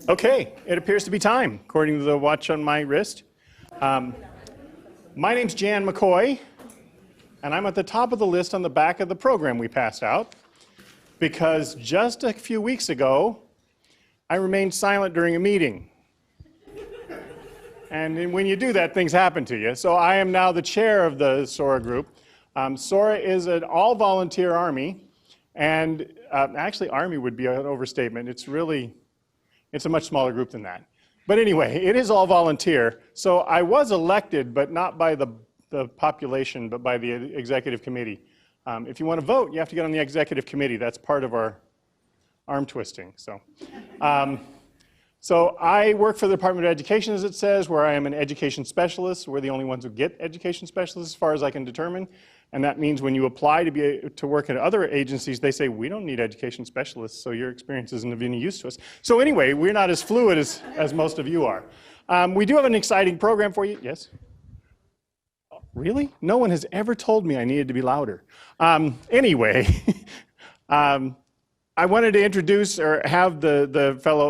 Okay, it appears to be time, according to the watch on my wrist. My name's Jan McCoy, and I'm at the top of the list on the back of the program we passed out, because just a few weeks ago, I remained silent during a meeting. And when you do that, things happen to you. So I am now the chair of the Sora group. Sora is an all-volunteer army, and actually Army would be an overstatement. It's a much smaller group than that. But anyway, it is all volunteer. So I was elected, but not by the population, but by the executive committee. If you want to vote, you have to get on the executive committee. That's part of our arm twisting. So I work for the Department of Education, as it says, where I am an education specialist. We're the only ones who get education specialists, as far as I can determine. And that means when you apply to work at other agencies, they say, we don't need education specialists, so your experience isn't of any use to us. So anyway, we're not as fluid as most of you are. We do have an exciting program for you. Yes? Really? No one has ever told me I needed to be louder. Anyway, I wanted to introduce, or have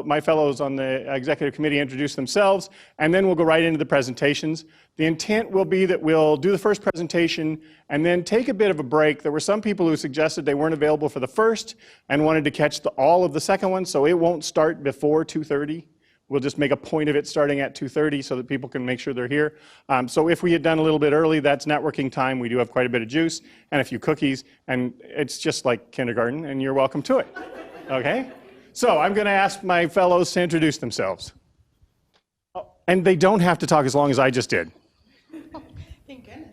my fellows on the executive committee introduce themselves, and then we'll go right into the presentations. The intent will be that we'll do the first presentation and then take a bit of a break. There were some people who suggested they weren't available for the first and wanted to catch all of the second one, so it won't start before 2:30. We'll just make a point of it starting at 2:30 so that people can make sure they're here. So if we had done a little bit early, that's networking time. We do have quite a bit of juice and a few cookies, and it's just like kindergarten, and you're welcome to it. Okay? So I'm going to ask my fellows to introduce themselves. Oh, and they don't have to talk as long as I just did. Thank goodness.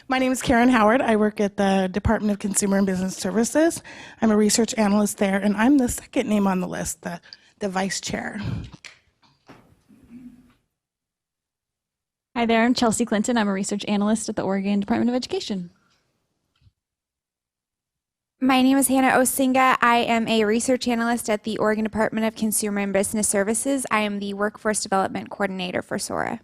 My name is Karen Howard. I work at the Department of Consumer and Business Services. I'm a research analyst there, and I'm the second name on the list, the vice chair. Hi there, I'm Chelsea Clinton. I'm a research analyst at the Oregon Department of Education. My name is Hannah Osinga. I am a research analyst at the Oregon Department of Consumer and Business Services. I am the Workforce Development Coordinator for Sora.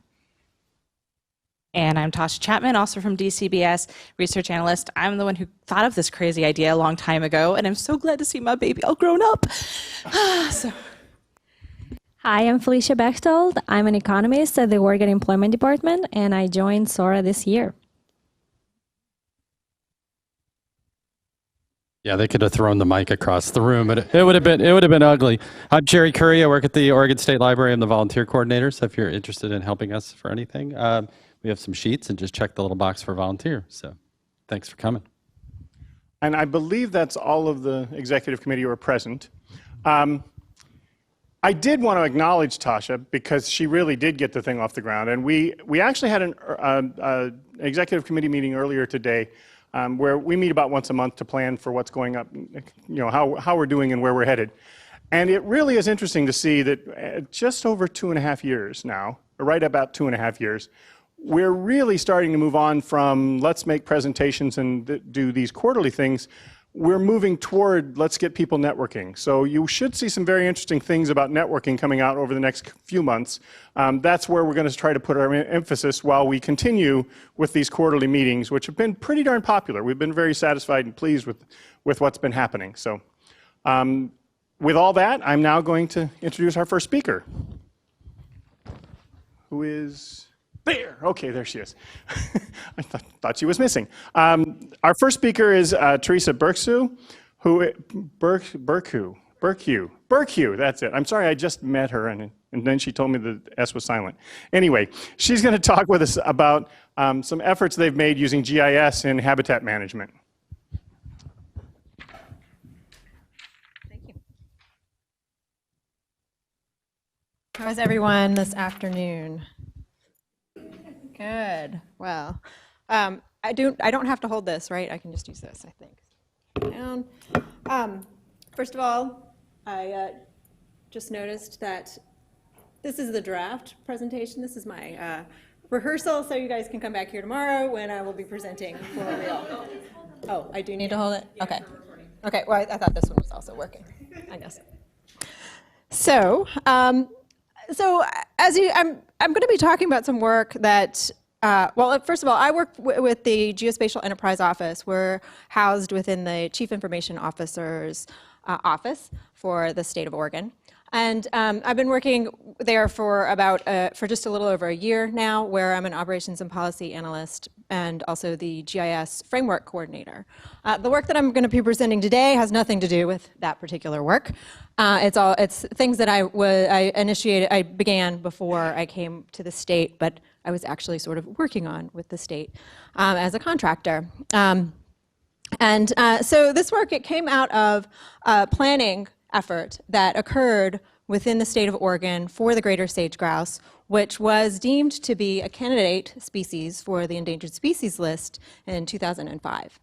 And I'm Tasha Chapman, also from DCBS, research analyst. I'm the one who thought of this crazy idea a long time ago, and I'm so glad to see my baby all grown up. Hi, I'm Felicia Bechtold. I'm an economist at the Oregon Employment Department, and I joined Sora this year. Yeah, they could have thrown the mic across the room, but it would have been ugly. I'm Jerry Curry. I work at the Oregon State Library. I'm the volunteer coordinator. So if you're interested in helping us for anything, we have some sheets, and just check the little box for volunteer. So thanks for coming. And I believe that's all of the executive committee who are present. I did want to acknowledge Tasha, because she really did get the thing off the ground. And we actually had an executive committee meeting earlier today, where we meet about once a month to plan for what's going up, how we're doing and where we're headed. And it really is interesting to see that just over 2.5 years now, or right about 2.5 years, we're really starting to move on from let's make presentations and do these quarterly things. We're moving toward let's get people networking. So you should see some very interesting things about networking coming out over the next few months. That's where we're going to try to put our emphasis while we continue with these quarterly meetings, which have been pretty darn popular. We've been very satisfied and pleased with what's been happening. So with all that, I'm now going to introduce our first speaker, who is there. Okay, there she is. I thought she was missing. Our first speaker is Teresa Burkhew, Burkhew, that's it. I'm sorry, I just met her, and then she told me the S was silent. Anyway, she's going to talk with us about some efforts they've made using GIS in habitat management. Thank you. How is everyone this afternoon? Good. Well, I don't have to hold this, right? I can just use this, I think. Down. First of all, I just noticed that this is the draft presentation. This is my rehearsal, so you guys can come back here tomorrow when I will be presenting for real. Oh, I do need to hold it? Okay. Okay, well, I thought this one was also working, I guess. So, as I'm going to be talking about some work that, well, first of all, I work with the Geospatial Enterprise Office. We're housed within the Chief Information Officer's office for the state of Oregon. And I've been working there for for just a little over a year now, where I'm an operations and policy analyst and also the GIS framework coordinator. The work that I'm going to be presenting today has nothing to do with that particular work. It's things that I began before I came to the state, but I was actually sort of working on with the state as a contractor. So this work, it came out of a planning effort that occurred within the state of Oregon for the greater sage grouse, which was deemed to be a candidate species for the endangered species list in 2005.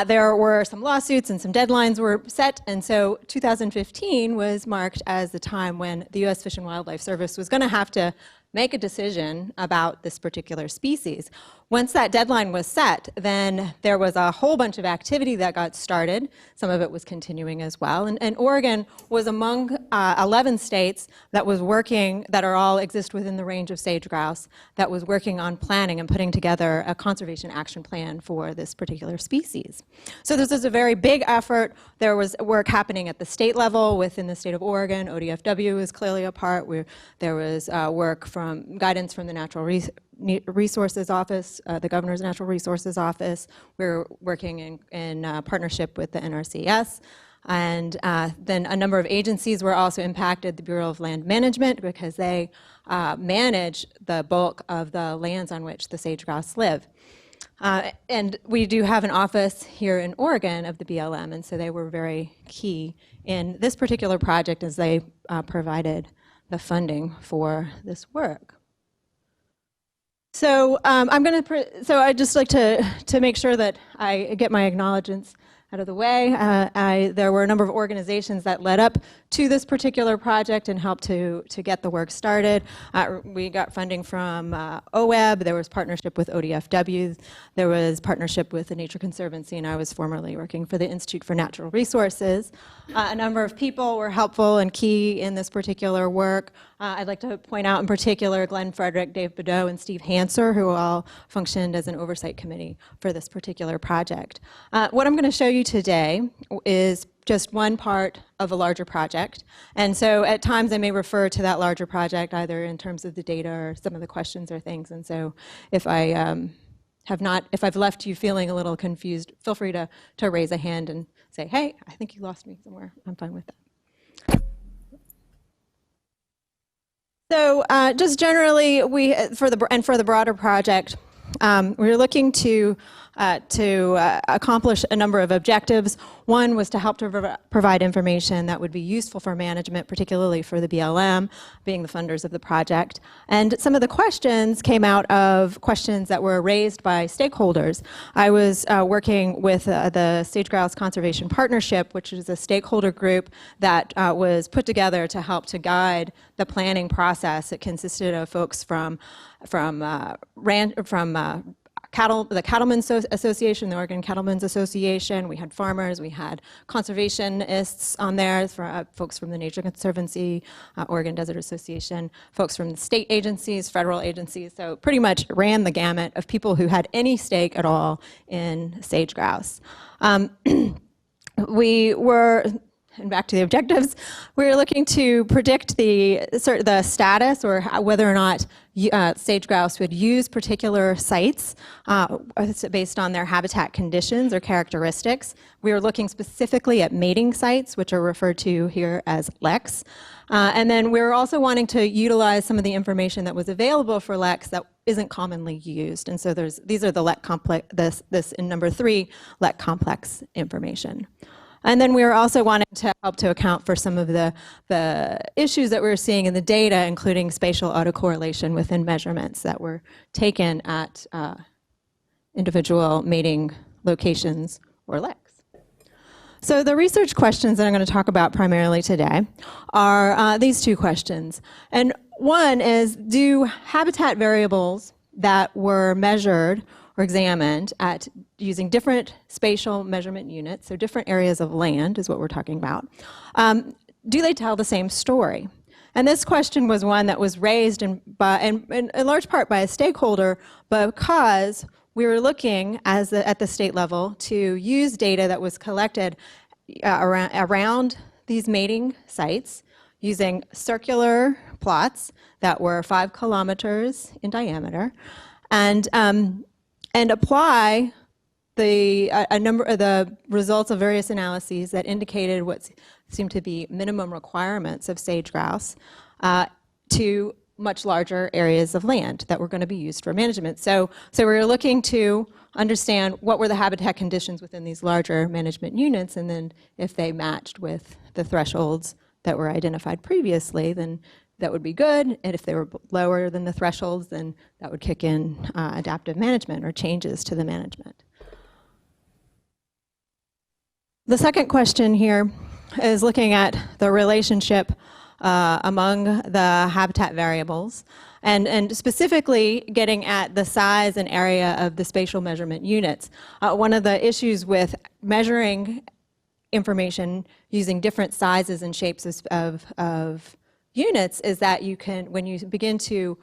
There were some lawsuits and some deadlines were set, and so 2015 was marked as the time when the U.S. Fish and Wildlife Service was going to have to make a decision about this particular species. Once that deadline was set, then there was a whole bunch of activity that got started. Some of it was continuing as well. And Oregon was among 11 states that was working, that all exist within the range of sage grouse, that was working on planning and putting together a conservation action plan for this particular species. So this is a very big effort. There was work happening at the state level within the state of Oregon. ODFW is clearly a part. There was work from guidance from the Natural Resources Office, the Governor's Natural Resources Office. We're working in partnership with the NRCS. And then a number of agencies were also impacted, the Bureau of Land Management, because they manage the bulk of the lands on which the sage grouse live. And we do have an office here in Oregon of the BLM, and so they were very key in this particular project as they provided the funding for this work. So I'd just like to make sure that I get my acknowledgements out of the way. There were a number of organizations that led up to this particular project and helped to get the work started. We got funding from OWEB, there was partnership with ODFW, there was partnership with the Nature Conservancy, and I was formerly working for the Institute for Natural Resources. A number of people were helpful and key in this particular work. I'd like to point out in particular Glenn Frederick, Dave Bedeau, and Steve Hanser, who all functioned as an oversight committee for this particular project. What I'm going to show you today is just one part of a larger project. And so at times I may refer to that larger project either in terms of the data or some of the questions or things. And so if if I've left you feeling a little confused, feel free to raise a hand and say, hey, I think you lost me somewhere. I'm fine with that. So just generally, for the broader project, we're looking to accomplish a number of objectives. One was to help to provide information that would be useful for management, particularly for the BLM, being the funders of the project. And some of the questions came out of questions that were raised by stakeholders. I was working with the Sage Grouse Conservation Partnership, which is a stakeholder group that was put together to help to guide the planning process. It consisted of folks from the Cattlemen's Association, the Oregon Cattlemen's Association. We had farmers, we had conservationists on there, folks from the Nature Conservancy, Oregon Desert Association, folks from the state agencies, federal agencies. So pretty much ran the gamut of people who had any stake at all in sage grouse. We were, and back to the objectives, we were looking to predict the status or whether or not sage grouse would use particular sites based on their habitat conditions or characteristics. We were looking specifically at mating sites, which are referred to here as LECs. And then we were also wanting to utilize some of the information that was available for LECs that isn't commonly used. And so these are the LEC complex, this in number 3, LEC complex information. And then we were also wanting to help to account for some of the issues that we were seeing in the data, including spatial autocorrelation within measurements that were taken at individual mating locations or LECs. So the research questions that I'm going to talk about primarily today are these two questions. And one is, do habitat variables that were measured or examined at using different spatial measurement units, so different areas of land is what we're talking about, do they tell the same story? And this question was one that was raised in large part by a stakeholder because we were looking at the state level to use data that was collected around these mating sites using circular plots that were 5 kilometers in diameter, and apply a number of the results of various analyses that indicated what seemed to be minimum requirements of sage grouse to much larger areas of land that were going to be used for management. So we were looking to understand what were the habitat conditions within these larger management units, and then if they matched with the thresholds that were identified previously, then that would be good. And if they were lower than the thresholds, then that would kick in adaptive management or changes to the management. The second question here is looking at the relationship among the habitat variables, and specifically getting at the size and area of the spatial measurement units. One of the issues with measuring information using different sizes and shapes of units is that you can, when you begin to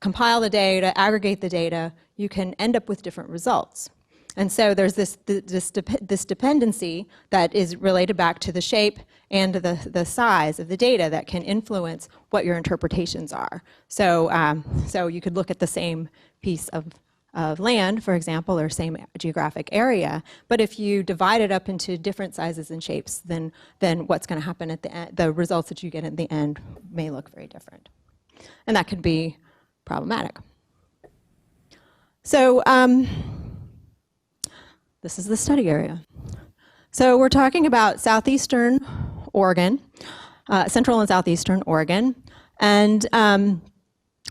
compile the data, aggregate the data, you can end up with different results. And so there's this dependency that is related back to the shape and the size of the data that can influence what your interpretations are. So you could look at the same piece of land, for example, or same geographic area, but if you divide it up into different sizes and shapes, then what's going to happen at the end, the results that you get at the end may look very different. And that could be problematic. So this is the study area. So we're talking about southeastern Oregon, central and southeastern Oregon, and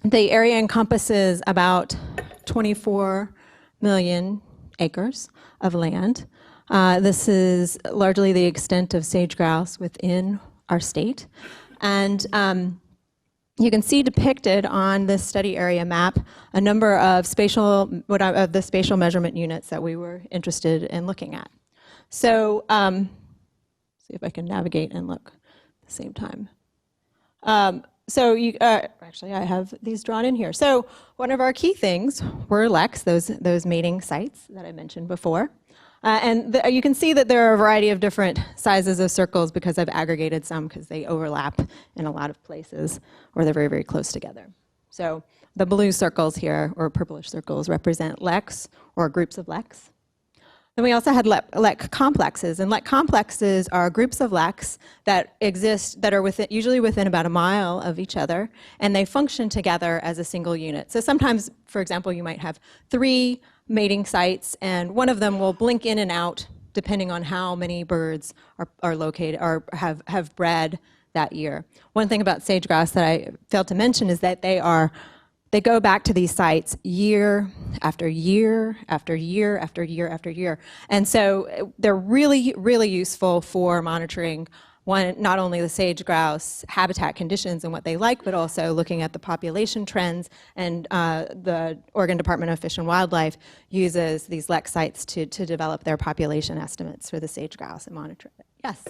the area encompasses about 24 million acres of land. This is largely the extent of sage grouse within our state. And you can see depicted on this study area map a number of the spatial measurement units that we were interested in looking at. So see if I can navigate and look at the same time. So actually, I have these drawn in here. So one of our key things were leks, those mating sites that I mentioned before. And you can see that there are a variety of different sizes of circles because I've aggregated some because they overlap in a lot of places, or they're very, very close together. So the blue circles here, or purplish circles, represent leks, or groups of leks. Then we also had lek complexes, and lek complexes are groups of leks that exist, that are usually within about a mile of each other, and they function together as a single unit. So sometimes, for example, you might have 3 mating sites, and one of them will blink in and out depending on how many birds are located or have bred that year. One thing about sage grouse that I failed to mention is that they go back to these sites year after year after year after year after year. And so they're really, really useful for monitoring not only the sage grouse habitat conditions and what they like, but also looking at the population trends. And the Oregon Department of Fish and Wildlife uses these lek sites to develop their population estimates for the sage grouse and monitor it. Yes?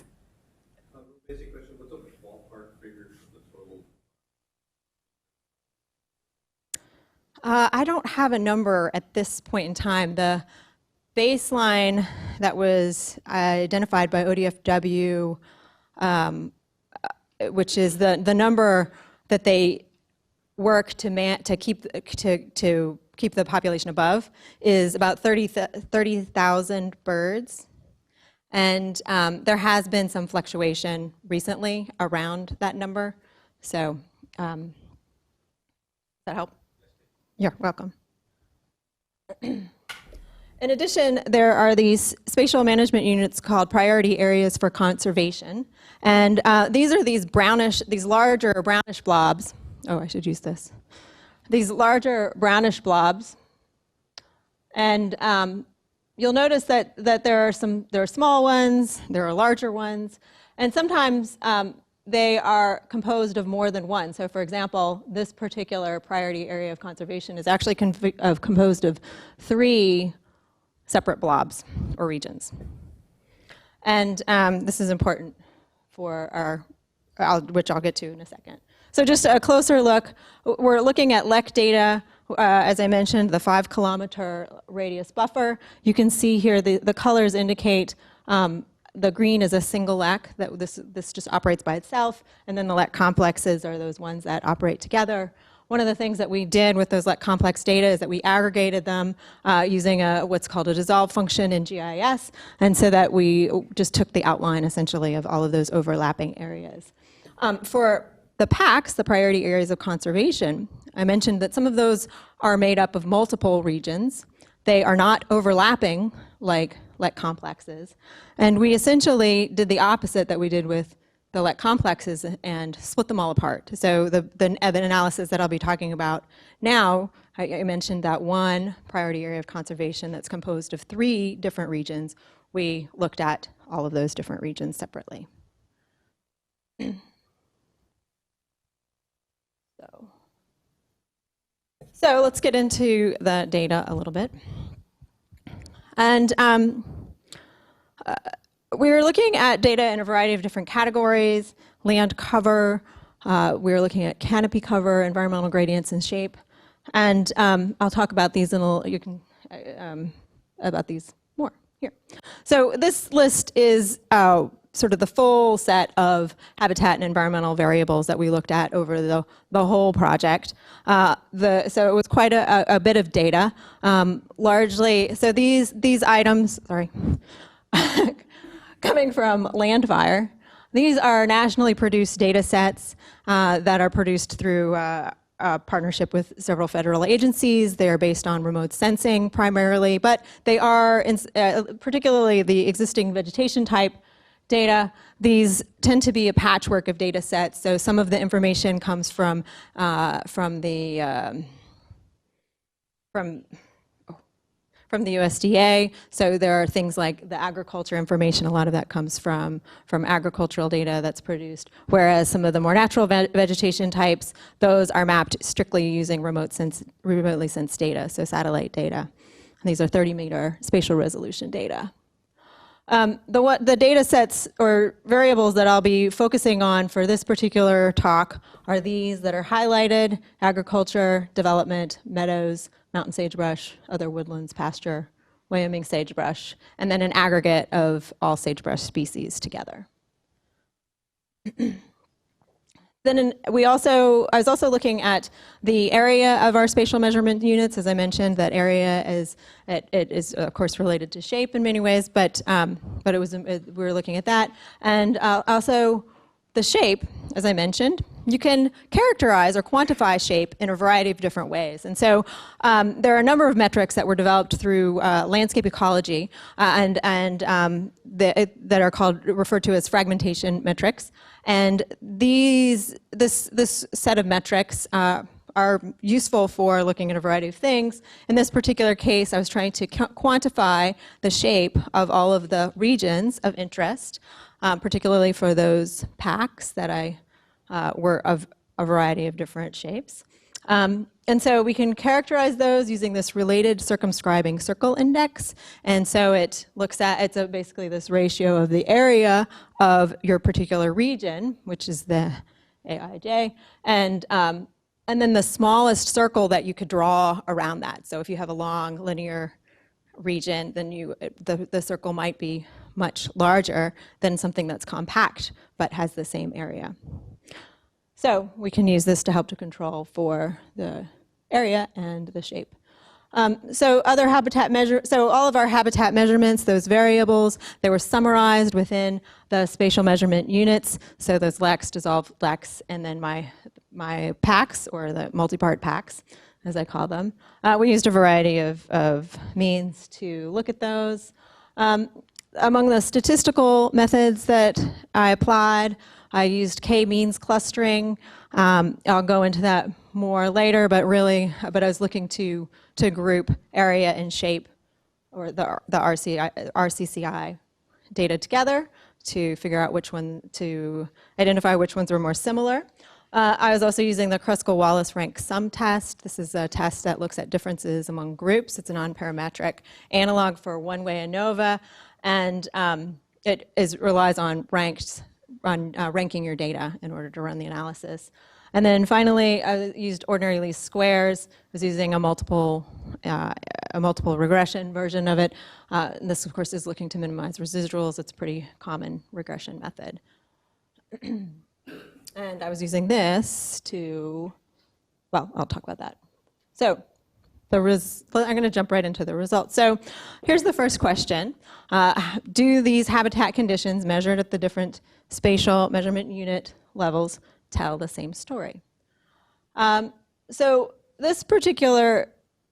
Basic question, what's a ballpark figure for the total? I don't have a number at this point in time. The baseline that was identified by ODFW, which is the number that they work to keep the population above, is about 30,000 birds. And there has been some fluctuation recently around that number. So does that help? You're welcome. In addition, there are these spatial management units called priority areas for conservation. And these are these larger brownish blobs. Oh, I should use this. These larger brownish blobs. And you'll notice that there are small ones, there are larger ones, and sometimes they are composed of more than one. So for example, this particular priority area of conservation is actually composed of 3 separate blobs or regions. And this is important for which I'll get to in a second. So just a closer look, we're looking at lek data. As I mentioned, the 5-kilometer radius buffer. You can see here the colors indicate The green is a single LEC, that this just operates by itself, and then the LEC complexes are those ones that operate together. One of the things that we did with those LEC complex data is that we aggregated them using what's called a dissolve function in GIS, and so that we just took the outline essentially of all of those overlapping areas. For the PACs, the priority areas of conservation, I mentioned that some of those are made up of multiple regions. They are not overlapping like LEC complexes. And we essentially did the opposite that we did with the LEC complexes and split them all apart. So the analysis that I'll be talking about now, I mentioned that one priority area of conservation that's composed of 3 different regions. We looked at all of those different regions separately. So let's get into the data a little bit. And we're looking at data in a variety of different categories: land cover, we're looking at canopy cover, environmental gradients and shape. And I'll talk about these about these more here. So this list is sort of the full set of habitat and environmental variables that we looked at over the whole project. So it was quite a bit of data. Largely, so these items, sorry, coming from Landfire, these are nationally produced data sets that are produced through a partnership with several federal agencies. They are based on remote sensing primarily, but they are, particularly the existing vegetation type data, these tend to be a patchwork of data sets. So some of the information comes from the USDA. So there are things like the agriculture information. A lot of that comes from agricultural data that's produced. Whereas some of the more natural vegetation types, those are mapped strictly using remotely sensed data, so satellite data. And these are 30-meter spatial resolution data. The data sets or variables that I'll be focusing on for this particular talk are these that are highlighted: agriculture, development, meadows, mountain sagebrush, other woodlands, pasture, Wyoming sagebrush, and then an aggregate of all sagebrush species together. Then I was also looking at the area of our spatial measurement units. As I mentioned, that area is of course related to shape in many ways, but we were looking at that, and also the shape. As I mentioned, you can characterize or quantify shape in a variety of different ways, and so there are a number of metrics that were developed through landscape ecology that are referred to as fragmentation metrics. And this set of metrics are useful for looking at a variety of things. In this particular case, I was trying to quantify the shape of all of the regions of interest, particularly for those PACs that were of a variety of different shapes. And so we can characterize those using this related circumscribing circle index. And so it looks at, it's basically this ratio of the area of your particular region, which is the AIJ, and then the smallest circle that you could draw around that. So if you have a long linear region, then the circle might be much larger than something that's compact but has the same area. So we can use this to help to control for the area and the shape. So all of our habitat measurements, those variables, they were summarized within the spatial measurement units. So those LECs, dissolved LECs, and then my PACs, or the multi-part PACs, as I call them. We used a variety of means to look at those. Among the statistical methods that I applied, I used k-means clustering. I'll go into that more later, but I was looking to group area and shape, or the RCCI data together to figure out to identify which ones were more similar. I was also using the Kruskal-Wallis rank sum test. This is a test that looks at differences among groups. It's a non-parametric analog for one-way ANOVA, and it relies on ranking your data in order to run the analysis. And then finally, I used ordinary least squares. I was using a multiple regression version of it. And this, of course, is looking to minimize residuals. It's a pretty common regression method. And I was using this to, well, I'll talk about that. So I'm going to jump right into the results. So here's the first question. Do these habitat conditions measured at the different spatial measurement unit levels tell the same story? So this particular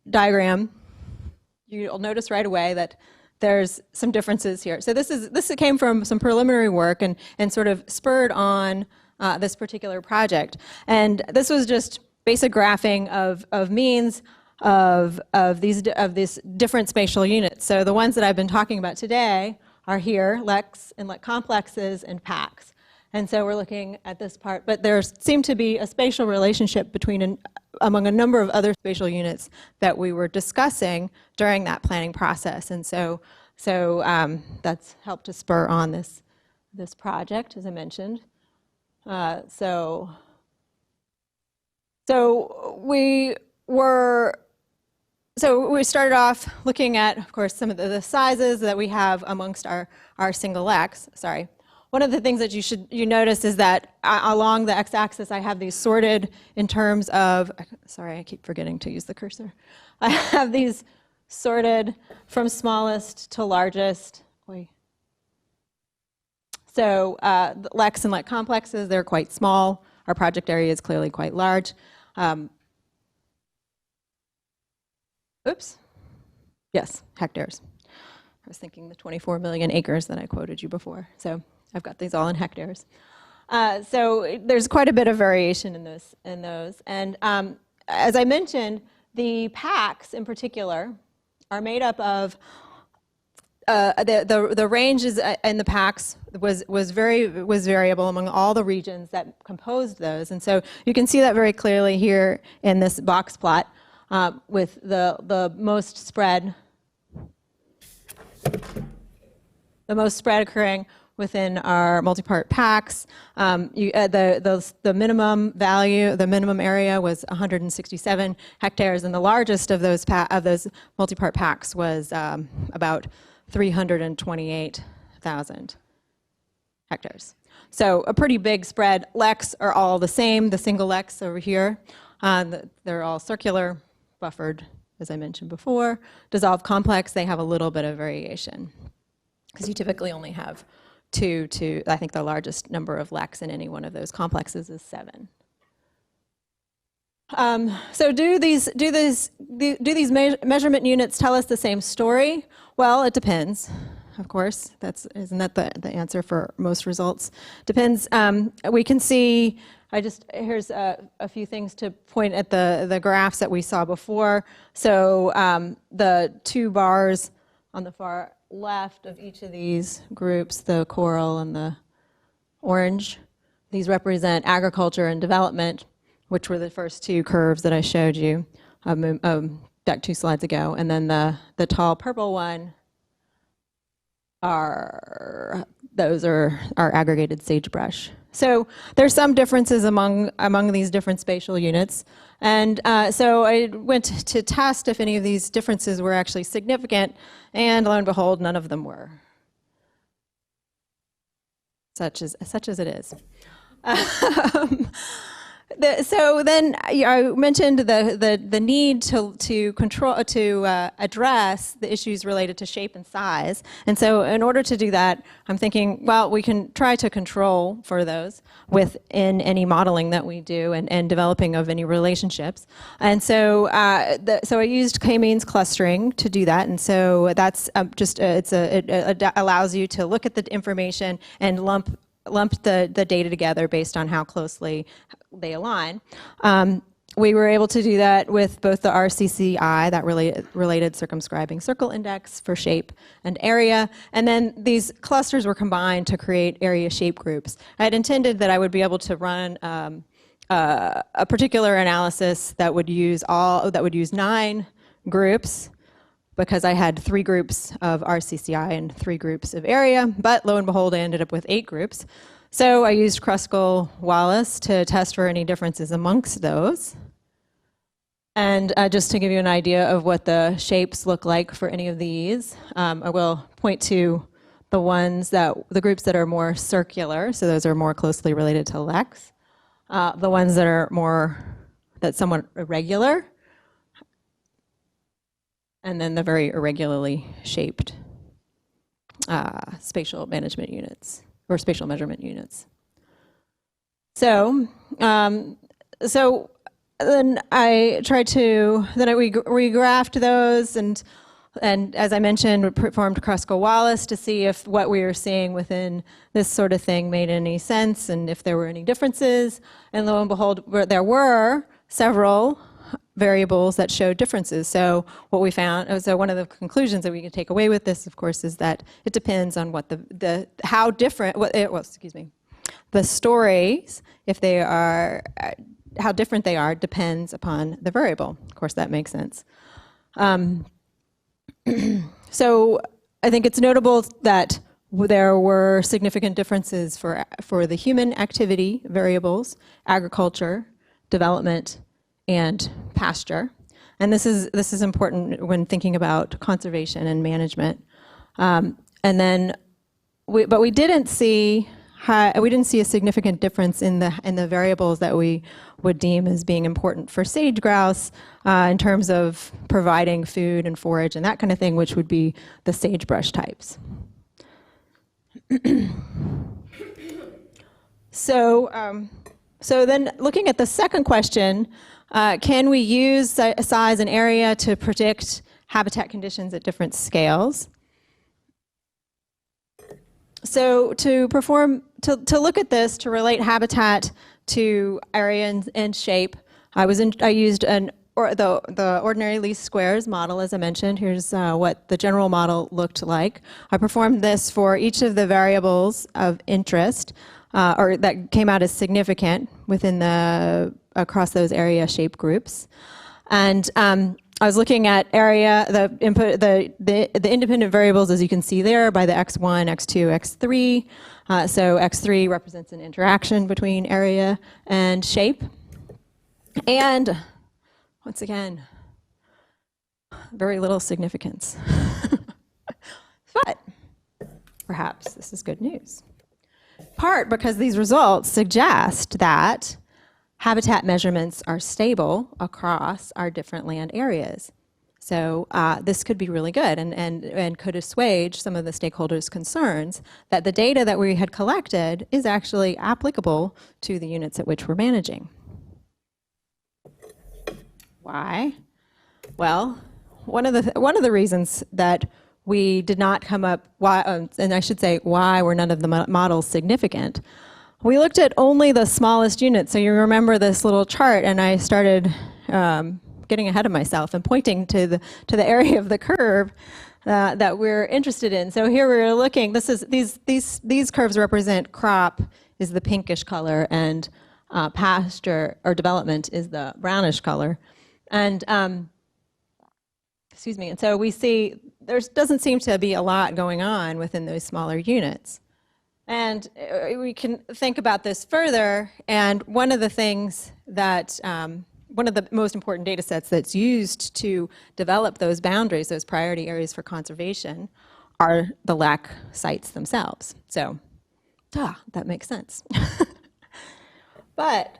diagram, you'll notice right away that there's some differences here. So this came from some preliminary work and sort of spurred on this particular project. And this was just basic graphing of means of these different spatial units. So the ones that I've been talking about today are here, LECs and LEC complexes and packs. And so we're looking at this part, but there seemed to be a spatial relationship among a number of other spatial units that we were discussing during that planning process. And so that's helped to spur on this project, as I mentioned. So we started off looking at, of course, some of the sizes that we have amongst our single X. Sorry. One of the things that you notice is that along the x-axis, I have these sorted in terms of, sorry, I keep forgetting to use the cursor. I have these sorted from smallest to largest. So the LECs and LEC complexes, they're quite small. Our project area is clearly quite large. Oops. Yes, hectares. I was thinking the 24 million acres that I quoted you before. So I've got these all in hectares. So there's quite a bit of variation in those. And as I mentioned, the packs in particular are made up of the ranges in the packs was variable among all the regions that composed those. And so you can see that very clearly here in this box plot with the most spread occurring within our multi-part packs. The minimum value, the minimum area was 167 hectares, and the largest of those multi-part packs was about 328,000 hectares. So a pretty big spread. LECs are all the same. The single LECs over here, they're all circular, buffered, as I mentioned before. Dissolved complex, they have a little bit of variation because you typically only have two to, I think the largest number of LECs in any one of those complexes is 7. So do these measurement units tell us the same story? Well, it depends, of course. Isn't that the answer for most results? Depends. We can see, here's a few things to point at the graphs that we saw before. So the 2 bars on the far left of each of these groups, the coral and the orange, these represent agriculture and development, which were the first 2 curves that I showed you back 2 slides ago. And then the tall purple one are aggregated sagebrush. So there's some differences among these different spatial units. And so I went to test if any of these differences were actually significant, and lo and behold, none of them were. Such as it is. So then I mentioned the need to address the issues related to shape and size. And so in order to do that, I'm thinking, well, we can try to control for those within any modeling that we do and developing of any relationships. And so so I used k-means clustering to do that. And so that's it allows you to look at the information and lump the data together based on how closely they align. We were able to do that with both the RCCI, that related circumscribing circle index for shape and area, and then these clusters were combined to create area shape groups. I had intended that I would be able to run a particular analysis that would use 9 groups because I had 3 groups of RCCI and 3 groups of area, but lo and behold, I ended up with 8 groups. So I used Kruskal-Wallis to test for any differences amongst those. And just to give you an idea of what the shapes look like for any of these, I will point to the groups that are more circular, so those are more closely related to Lex. The ones that are that's somewhat irregular, and then the very irregularly shaped spatial management units, or spatial measurement units. So, then I tried to, we regraphed those, and as I mentioned, we performed Kruskal-Wallis to see if what we were seeing within this sort of thing made any sense and if there were any differences. And lo and behold, there were several variables that showed differences. So what we found, so one of the conclusions that we can take away with this, of course, is that it depends on what how different, the stories, if they are, how different they are depends upon the variable. Of course, that makes sense. So I think it's notable that there were significant differences for the human activity variables, agriculture, development, and pasture. And this is important when thinking about conservation and management. And then, but we didn't see a significant difference in the variables that we would deem as being important for sage grouse in terms of providing food and forage and that kind of thing, which would be the sagebrush types. So then looking at the second question, can we use size and area to predict habitat conditions at different scales? So to look at this, to relate habitat to area and shape, I used the ordinary least squares model, as I mentioned. Here's what the general model looked like. I performed this for each of the variables of interest, or that came out as significant within across those area shape groups. And I was looking at area, the independent variables, as you can see there, by the x1, x2, x3. So x3 represents an interaction between area and shape. And once again, very little significance. But perhaps this is good news. Part because these results suggest that habitat measurements are stable across our different land areas. So this could be really good and could assuage some of the stakeholders' concerns that the data that we had collected is actually applicable to the units at which we're managing. Why? Well, one of the reasons that we did not come up, and I should say why were none of the models significant. We looked at only the smallest units. So you remember this little chart, and I started getting ahead of myself and pointing to the area of the curve that we're interested in. So here we're looking. These curves represent crop is the pinkish color, and pasture or development is the brownish color. And excuse me. And so we see there doesn't seem to be a lot going on within those smaller units. And we can think about this further, and one of the things that, one of the most important data sets that's used to develop those boundaries, those priority areas for conservation, are the LAC sites themselves. So, that makes sense. But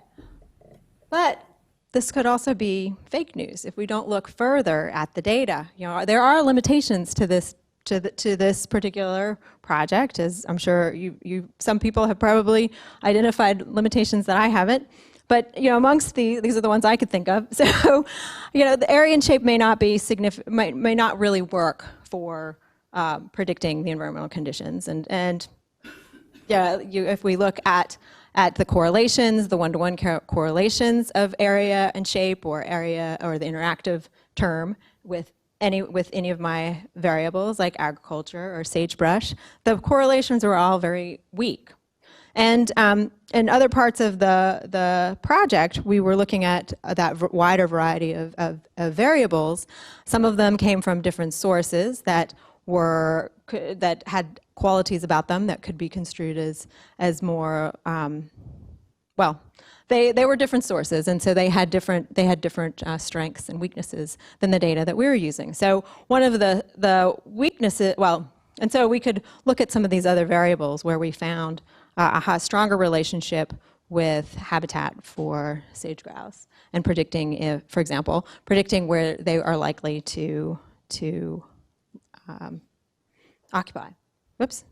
this could also be fake news if we don't look further at the data. You know, there are limitations to this this particular project, as I'm sure some people have probably identified limitations that I haven't. But you know, amongst these are the ones I could think of. So, you know, the area and shape may not be significant, may not really work for predicting the environmental conditions. And yeah, if we look at the correlations, the one-to-one correlations of area and shape, or area or the interactive term with any of my variables like agriculture or sagebrush, the correlations were all very weak. And in other parts of the project, we were looking at that wider variety of variables. Some of them came from different sources that had qualities about them that could be construed as more well. They were different sources, and so they had different strengths and weaknesses than the data that we were using. So one of the weaknesses, and so we could look at some of these other variables where we found a stronger relationship with habitat for sage grouse, and predicting, if, for example, predicting where they are likely to occupy. Whoops.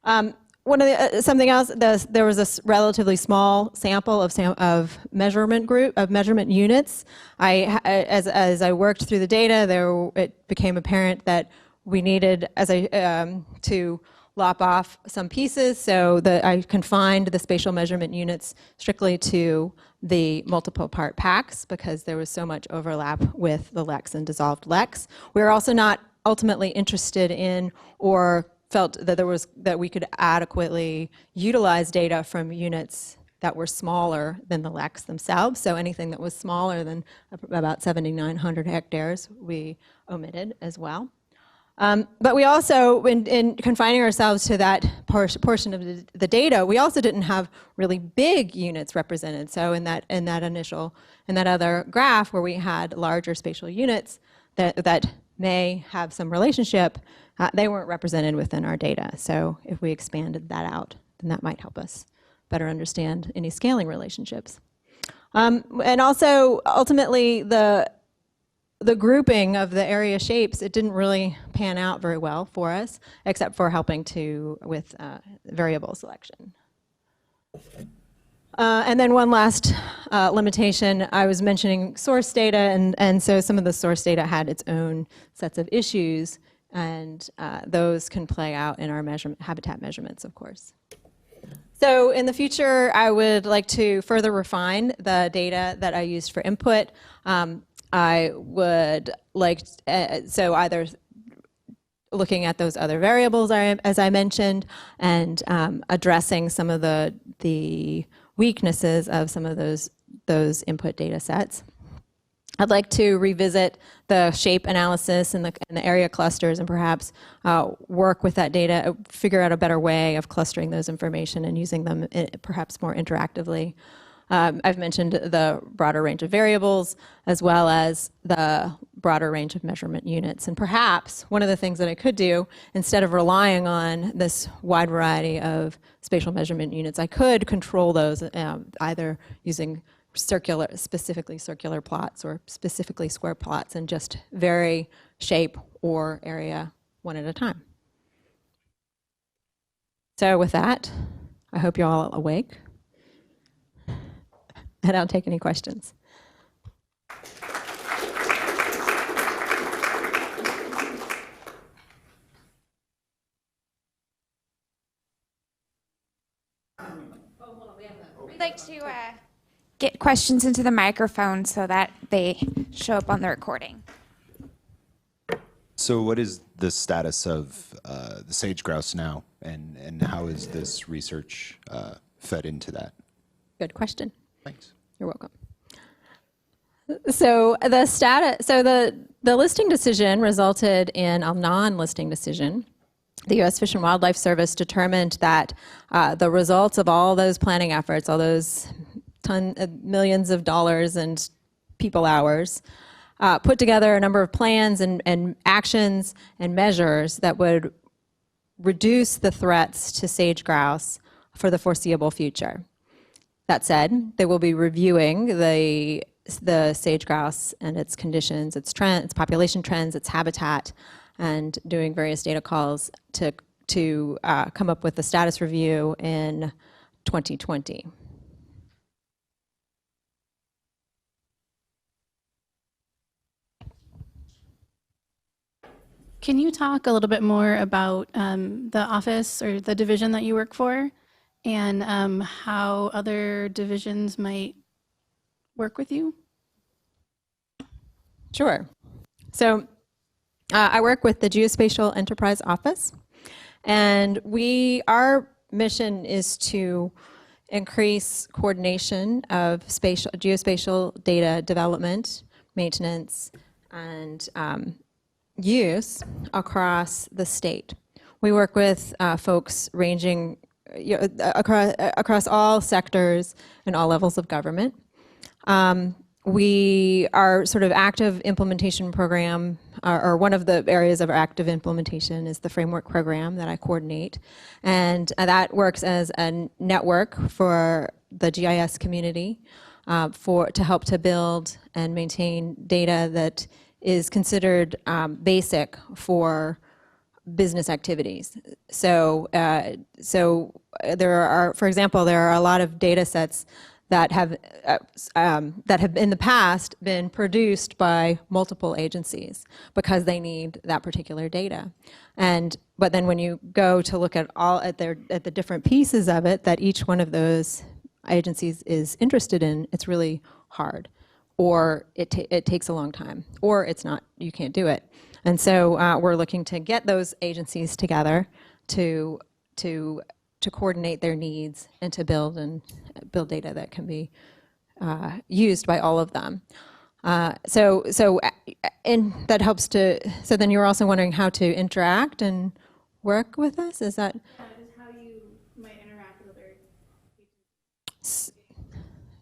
One of the, something else. There was a relatively small sample of measurement units. As I worked through the data, it became apparent that we needed to lop off some pieces. So I confined the spatial measurement units strictly to the multiple part packs because there was so much overlap with the LEX and dissolved LEX. We were also not ultimately interested in or felt that we could adequately utilize data from units that were smaller than the LEX themselves. So anything that was smaller than about 7,900 hectares, we omitted as well. But we also, in confining ourselves to that portion of the data, we also didn't have really big units represented. So in that other graph where we had larger spatial units that may have some relationship, they weren't represented within our data. So if we expanded that out, then that might help us better understand any scaling relationships. And also, ultimately, the grouping of the area shapes, it didn't really pan out very well for us, except for helping with variable selection. And then one last limitation, I was mentioning source data, and so some of the source data had its own sets of issues, and those can play out in our habitat measurements, of course. So in the future, I would like to further refine the data that I used for input. I would like, so either looking at those other variables, as I mentioned, and addressing some of the weaknesses of some of those input data sets. I'd like to revisit the shape analysis and the area clusters, and perhaps work with that data, figure out a better way of clustering those information and using them perhaps more interactively. I've mentioned the broader range of variables as well as the broader range of measurement units. And perhaps one of the things that I could do, instead of relying on this wide variety of spatial measurement units, I could control those either using specifically circular plots or specifically square plots, and just vary shape or area one at a time. So with that, I hope you're all awake. And I'll take any questions. We'd like to get questions into the microphone so that they show up on the recording. So what is the status of the sage grouse now, and how is this research fed into that? Good question. Thanks. You're welcome. So the listing decision resulted in a non-listing decision. The U.S. Fish and Wildlife Service determined that the results of all those planning efforts, all those millions of dollars and people hours, put together a number of plans and actions and measures that would reduce the threats to sage grouse for the foreseeable future. That said, they will be reviewing the sage grouse and its conditions, its population trends, its habitat, and doing various data calls to come up with a status review in 2020. Can you talk a little bit more about the office or the division that you work for, and how other divisions might work with you? Sure. So I work with the Geospatial Enterprise Office, and our mission is to increase coordination of geospatial data development, maintenance, and use across the state. We work with folks ranging across all sectors and all levels of government. Our sort of active implementation program, or one of the areas of our active implementation, is the framework program that I coordinate. And that works as a network for the GIS community to help to build and maintain data that is considered basic for business activities. So, there are, for example, there are a lot of data sets that have in the past been produced by multiple agencies because they need that particular data. But then when you go to look at the different pieces of it that each one of those agencies is interested in, it's really hard, or it takes a long time, or it's not, you can't do it. And so we're looking to get those agencies together to coordinate their needs and to build data that can be used by all of them. And that helps to. So then you were also wondering how to interact and work with us. Is that? Just how you might interact with other.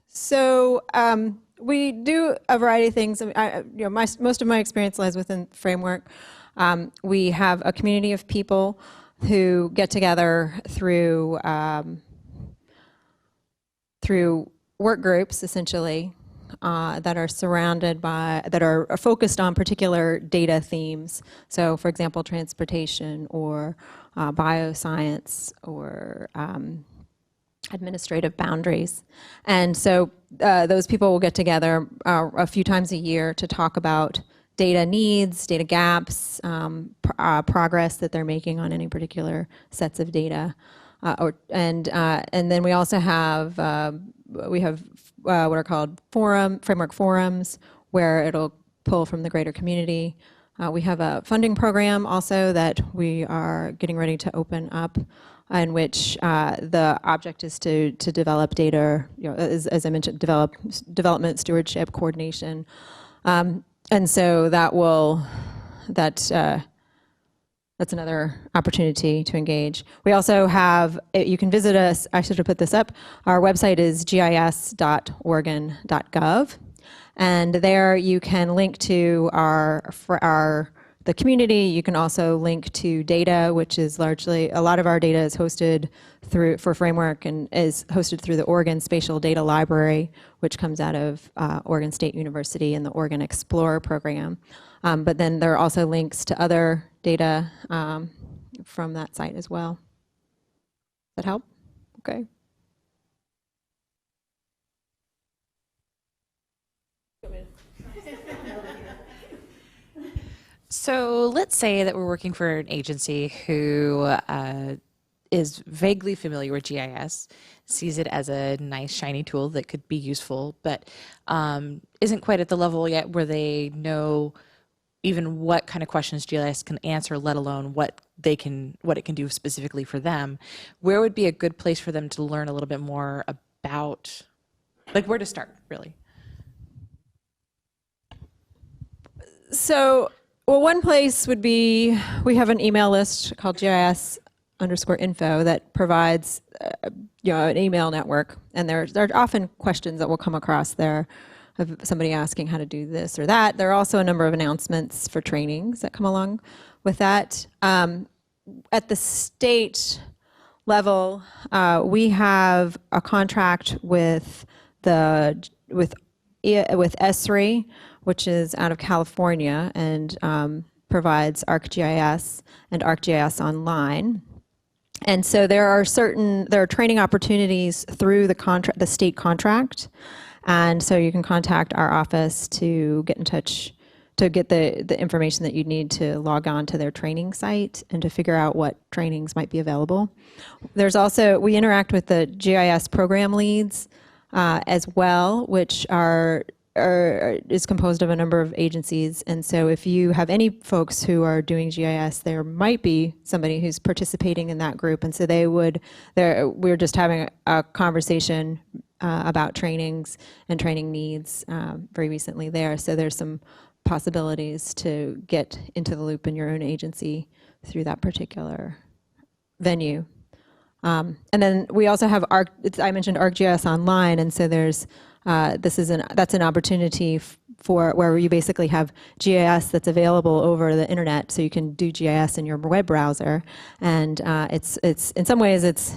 So we do a variety of things. Most of my experience lies within framework. We have a community of people who get together through work groups, essentially, that are focused on particular data themes. So, for example, transportation or bioscience or administrative boundaries. And so those people will get together a few times a year to talk about data needs, data gaps, progress that they're making on any particular sets of data, and then we also have what are called framework forums, where it'll pull from the greater community. We have a funding program also that we are getting ready to open up, in which the object is to develop data, as I mentioned, development, stewardship, coordination. And so that's another opportunity to engage. We also have, you can visit us, I should have put this up, our website is gis.oregon.gov, and there you can link to the community. You can also link to data, which is largely, a lot of our data is hosted for Framework and is hosted through the Oregon Spatial Data Library, which comes out of Oregon State University and the Oregon Explorer program. But then there are also links to other data from that site as well. Does that help? Okay. So let's say that we're working for an agency who is vaguely familiar with GIS, sees it as a nice shiny tool that could be useful, but isn't quite at the level yet where they know even what kind of questions GIS can answer, let alone what it can do specifically for them. Where would be a good place for them to learn a little bit more about, like, where to start, really? So, well, one place would be, we have an email list called GIS_info that provides an email network, and there are often questions that will come across there of somebody asking how to do this or that. There are also a number of announcements for trainings that come along with that. At the state level, we have a contract with S3, which is out of California, and provides ArcGIS and ArcGIS Online. And so there are training opportunities through the state contract, and so you can contact our office to get in touch to get the information that you need to log on to their training site and to figure out what trainings might be available. There's also, we interact with the GIS program leads as well, which are is composed of a number of agencies, and so if you have any folks who are doing GIS, there might be somebody who's participating in that group, and so we're just having a conversation about trainings and training needs very recently there. So there's some possibilities to get into the loop in your own agency through that particular venue. And then we also have I mentioned ArcGIS Online, and so there's that's an opportunity for where you basically have GIS that's available over the internet, so you can do GIS in your web browser, and it's in some ways it's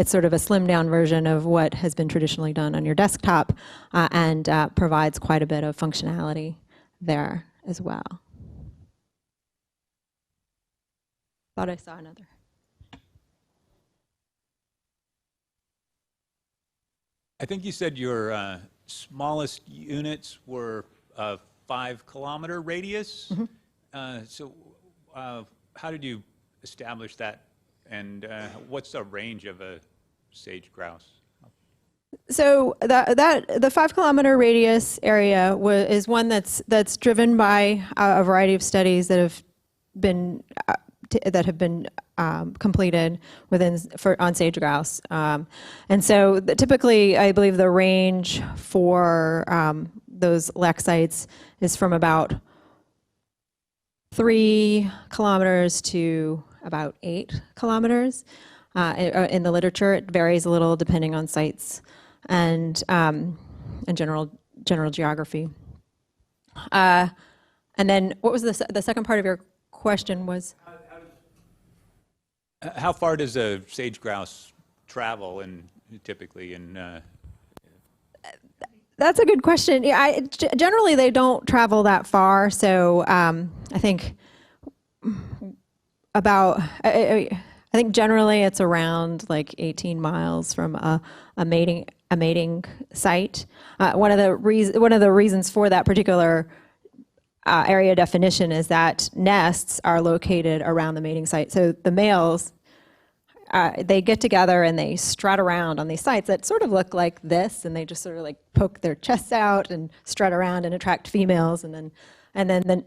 sort of a slimmed down version of what has been traditionally done on your desktop, and provides quite a bit of functionality there as well. Thought I saw another. I think you said your smallest units were a 5-kilometer radius. Mm-hmm. So how did you establish that? And what's the range of a sage grouse? So the 5-kilometer radius area is one that's driven by a variety of studies that have been completed on sage grouse, and so typically, I believe the range for those lek sites is from about 3 kilometers to about 8 kilometers. In the literature, it varies a little depending on sites and general geography. And then, what was the second part of your question was? How far does a sage grouse travel typically in? That's a good question. Yeah, generally they don't travel that far. So I think I think generally it's around like 18 miles from a mating site. One of the reasons for that particular area definition is that nests are located around the mating site. So the males, they get together and they strut around on these sites that sort of look like this, and they just sort of like poke their chests out and strut around and attract females, and then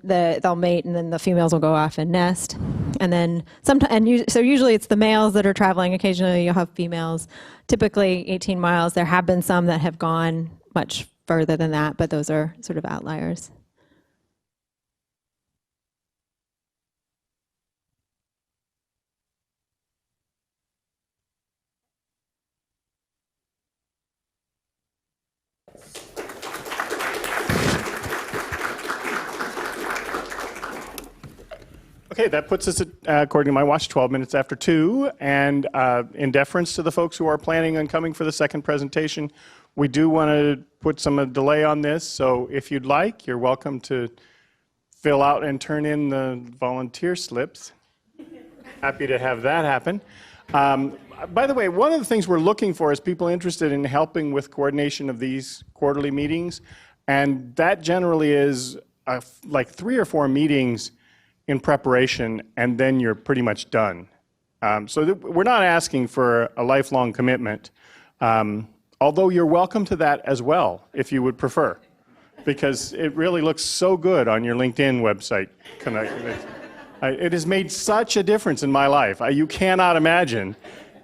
they'll mate, and then the females will go off and nest, and then so usually it's the males that are traveling. Occasionally you'll have females. Typically 18 miles. There have been some that have gone much further than that, but those are sort of outliers. Okay, that puts us at, according to my watch, 12 minutes after 2. And in deference to the folks who are planning on coming for the second presentation, we do want to put some delay on this. So if you'd like, you're welcome to fill out and turn in the volunteer slips. Happy to have that happen. By the way, one of the things we're looking for is people interested in helping with coordination of these quarterly meetings. And that generally is like 3 or 4 meetings in preparation, and then you're pretty much done. So we're not asking for a lifelong commitment, although you're welcome to that as well, if you would prefer, because it really looks so good on your LinkedIn website. It has made such a difference in my life. You cannot imagine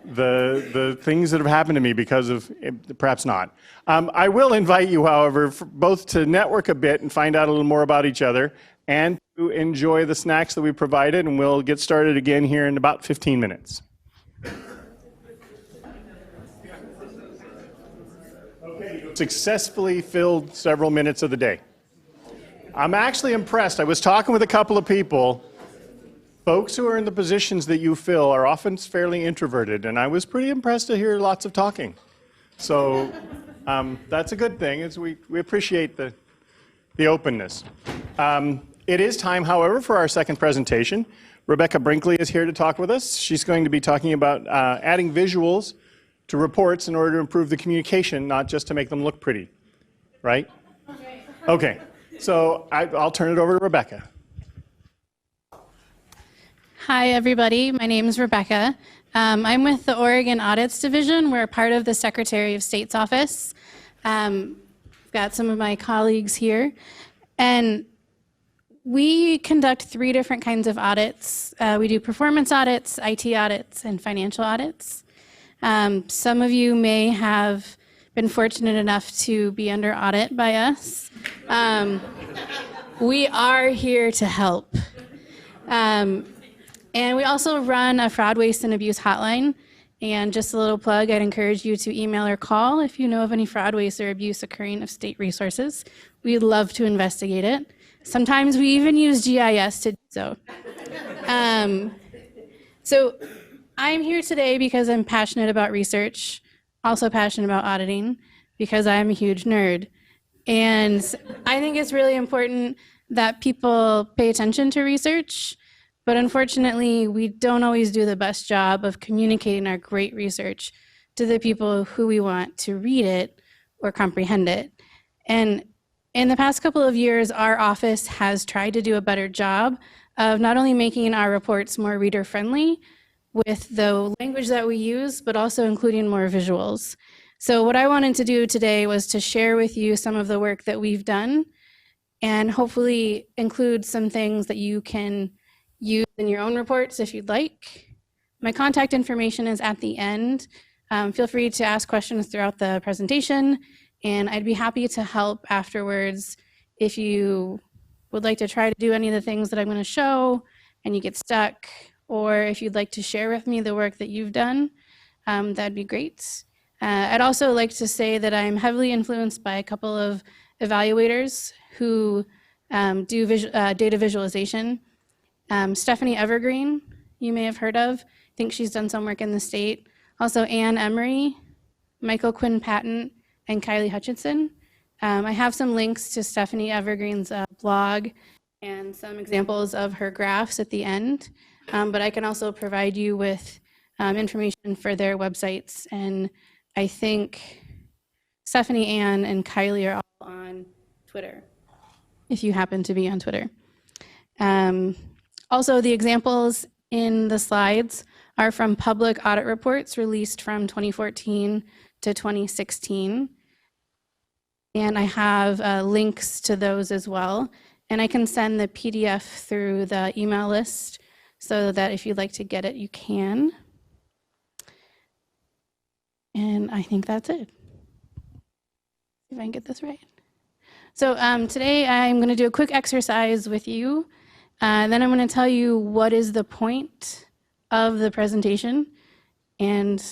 the things that have happened to me because of, perhaps not. I will invite you, however, both to network a bit and find out a little more about each other, and to enjoy the snacks that we provided, and we'll get started again here in about 15 minutes. Okay, you successfully filled several minutes of the day. I'm actually impressed. I was talking with a couple of people. Folks who are in the positions that you fill are often fairly introverted, and I was pretty impressed to hear lots of talking. So that's a good thing. We appreciate the openness. It is time, however, for our second presentation. Rebecca Brinkley is here to talk with us. She's going to be talking about adding visuals to reports in order to improve the communication, not just to make them look pretty, right? Okay, so I'll turn it over to Rebecca. Hi, everybody. My name is Rebecca. I'm with the Oregon Audits Division. We're part of the Secretary of State's office. got some of my colleagues here. And we conduct 3 different kinds of audits. We do performance audits, IT audits, and financial audits. Some of you may have been fortunate enough to be under audit by us. We are here to help. And we also run a fraud, waste, and abuse hotline. And just a little plug, I'd encourage you to email or call if you know of any fraud, waste, or abuse occurring of state resources. We'd love to investigate it. Sometimes we even use GIS to do so. So I'm here today because I'm passionate about research, also passionate about auditing, because I'm a huge nerd. And I think it's really important that people pay attention to research, but unfortunately, we don't always do the best job of communicating our great research to the people who we want to read it or comprehend it. And in the past couple of years, our office has tried to do a better job of not only making our reports more reader-friendly with the language that we use, but also including more visuals. So what I wanted to do today was to share with you some of the work that we've done and hopefully include some things that you can use in your own reports if you'd like. My contact information is at the end. Feel free to ask questions throughout the presentation, and I'd be happy to help afterwards if you would like to try to do any of the things that I'm going to show and you get stuck, or if you'd like to share with me the work that you've done, that'd be great. I'd also like to say that I'm heavily influenced by a couple of evaluators who do data visualization. Stephanie Evergreen, you may have heard of. I think she's done some work in the state. Also Anne Emery, Michael Quinn Patton, and Kylie Hutchinson. I have some links to Stephanie Evergreen's blog and some examples of her graphs at the end, but I can also provide you with information for their websites. And I think Stephanie, Anne, and Kylie are all on Twitter, if you happen to be on Twitter. Also, the examples in the slides are from public audit reports released from 2014 to 2016. And I have links to those as well. And I can send the PDF through the email list so that if you'd like to get it, you can. And I think that's it. If I can get this right. So today I'm going to do a quick exercise with you. Then I'm going to tell you what is the point of the presentation and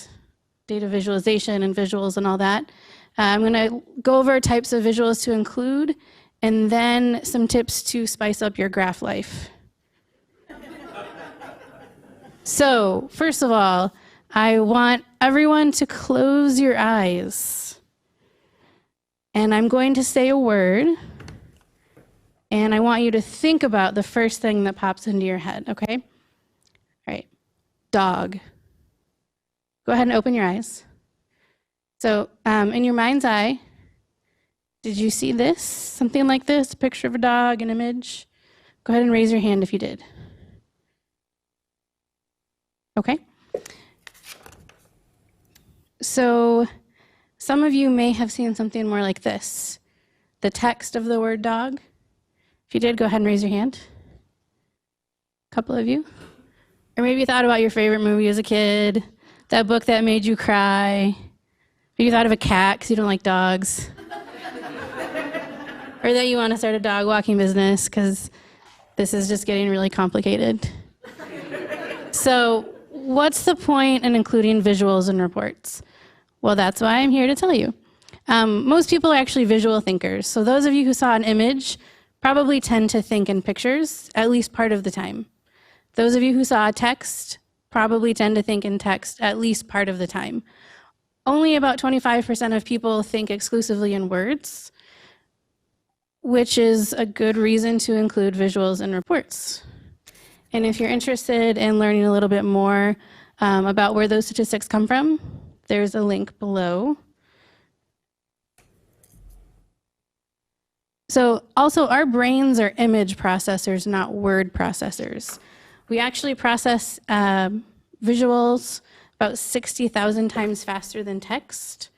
data visualization and visuals and all that. I'm going to go over types of visuals to include and then some tips to spice up your graph life. So first of all, I want everyone to close your eyes. And I'm going to say a word. And I want you to think about the first thing that pops into your head, okay? All right, dog. Go ahead and open your eyes. So in your mind's eye, did you see this? Something like this, a picture of a dog, an image? Go ahead and raise your hand if you did. Okay. So some of you may have seen something more like this, the text of the word dog. If you did, go ahead and raise your hand. A couple of you. Or maybe you thought about your favorite movie as a kid, that book that made you cry. Maybe you thought of a cat because you don't like dogs. Or that you want to start a dog walking business because this is just getting really complicated. So what's the point in including visuals in reports? Well, that's why I'm here to tell you. Most people are actually visual thinkers. So those of you who saw an image probably tend to think in pictures, at least part of the time. Those of you who saw a text probably tend to think in text at least part of the time. Only about 25% of people think exclusively in words, which is a good reason to include visuals in reports. And if you're interested in learning a little bit more about where those statistics come from, there's a link below. So also, our brains are image processors, not word processors. We actually process visuals about 60,000 times faster than text.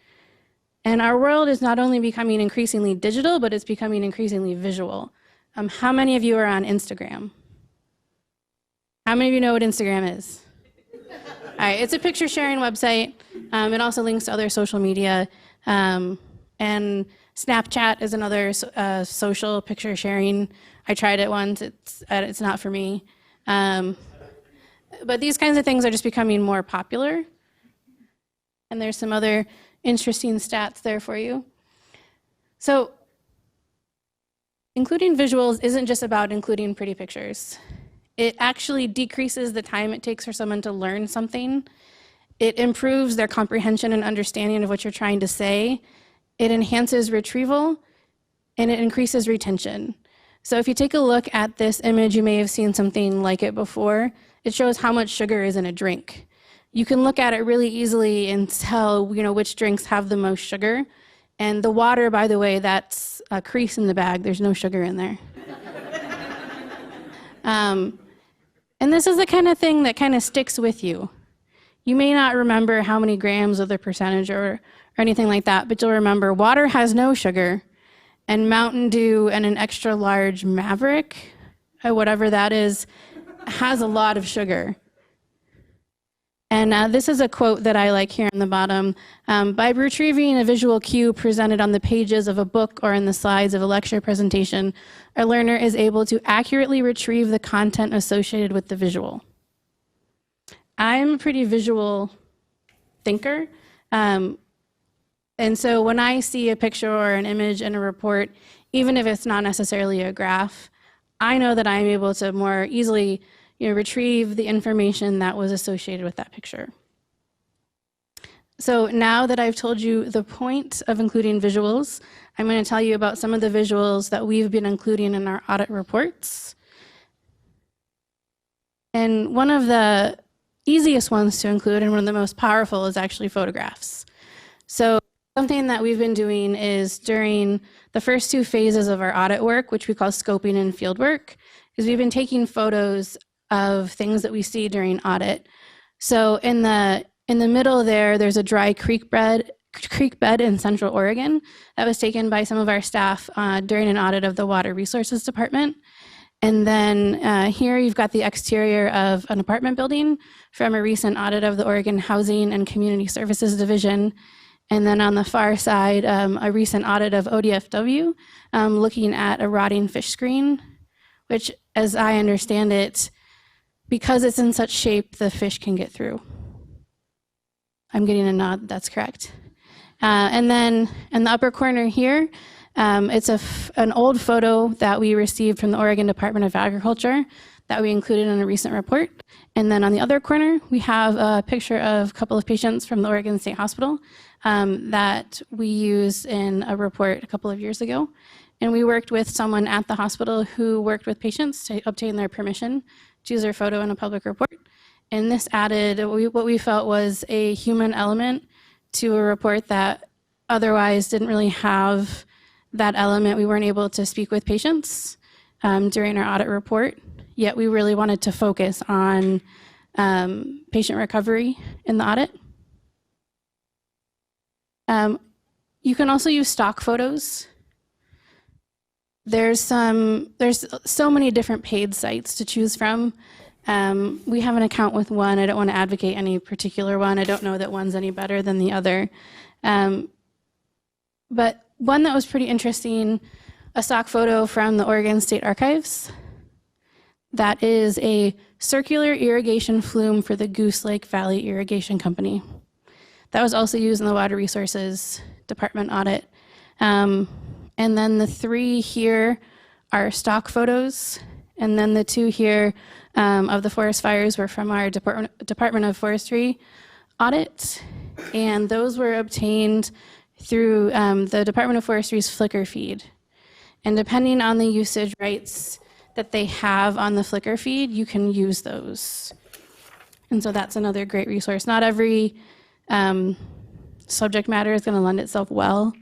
And our world is not only becoming increasingly digital, but it's becoming increasingly visual. How many of you are on Instagram? How many of you know what Instagram is? All right, it's a picture sharing website. It also links to other social media. And Snapchat is another social picture sharing. I tried it once, it's not for me. But these kinds of things are just becoming more popular. And there's some other interesting stats there for you. So including visuals isn't just about including pretty pictures. It actually decreases the time it takes for someone to learn something. It improves their comprehension and understanding of what you're trying to say. It enhances retrieval, and it increases retention. So if you take a look at this image, you may have seen something like it before. It shows how much sugar is in a drink. You can look at it really easily and tell, which drinks have the most sugar. And the water, by the way, that's a crease in the bag. There's no sugar in there. And this is the kind of thing that kind of sticks with you. You may not remember how many grams of the percentage or anything like that, but you'll remember water has no sugar, and Mountain Dew and an extra large Maverick, or whatever that is, has a lot of sugar. And this is a quote that I like here on the bottom. By retrieving a visual cue presented on the pages of a book or in the slides of a lecture presentation, a learner is able to accurately retrieve the content associated with the visual. I'm a pretty visual thinker. And so when I see a picture or an image in a report, even if it's not necessarily a graph, I know that I'm able to more easily retrieve the information that was associated with that picture. So now that I've told you the point of including visuals, I'm going to tell you about some of the visuals that we've been including in our audit reports. And one of the easiest ones to include and one of the most powerful is actually photographs. So something that we've been doing is during the first 2 phases of our audit work, which we call scoping and field work, is we've been taking photos of things that we see during audit. So in the middle there's a dry creek bed in Central Oregon that was taken by some of our staff during an audit of the Water Resources Department. And then here you've got the exterior of an apartment building from a recent audit of the Oregon Housing and Community Services Division. And then on the far side, a recent audit of ODFW looking at a rotting fish screen, which, as I understand it, because it's in such shape, the fish can get through. I'm getting a nod, that's correct. And then in the upper corner here, it's an old photo that we received from the Oregon Department of Agriculture that we included in a recent report. And then on the other corner, we have a picture of a couple of patients from the Oregon State Hospital that we used in a report a couple of years ago. And we worked with someone at the hospital who worked with patients to obtain their permission to use their photo in a public report. And this added what we felt was a human element to a report that otherwise didn't really have that element. We weren't able to speak with patients during our audit report, yet we really wanted to focus on patient recovery in the audit. You can also use stock photos. There's so many different paid sites to choose from. We have an account with one. I don't want to advocate any particular one. I don't know that one's any better than the other. But one that was pretty interesting, a stock photo from the Oregon State Archives. That is a circular irrigation flume for the Goose Lake Valley Irrigation Company. That was also used in the Water Resources Department audit. And then the 3 here are stock photos. And then the 2 here of the forest fires were from our Department of Forestry audit. And those were obtained through the Department of Forestry's Flickr feed. And depending on the usage rights that they have on the Flickr feed, you can use those. And so that's another great resource. Not every subject matter is going to lend itself well,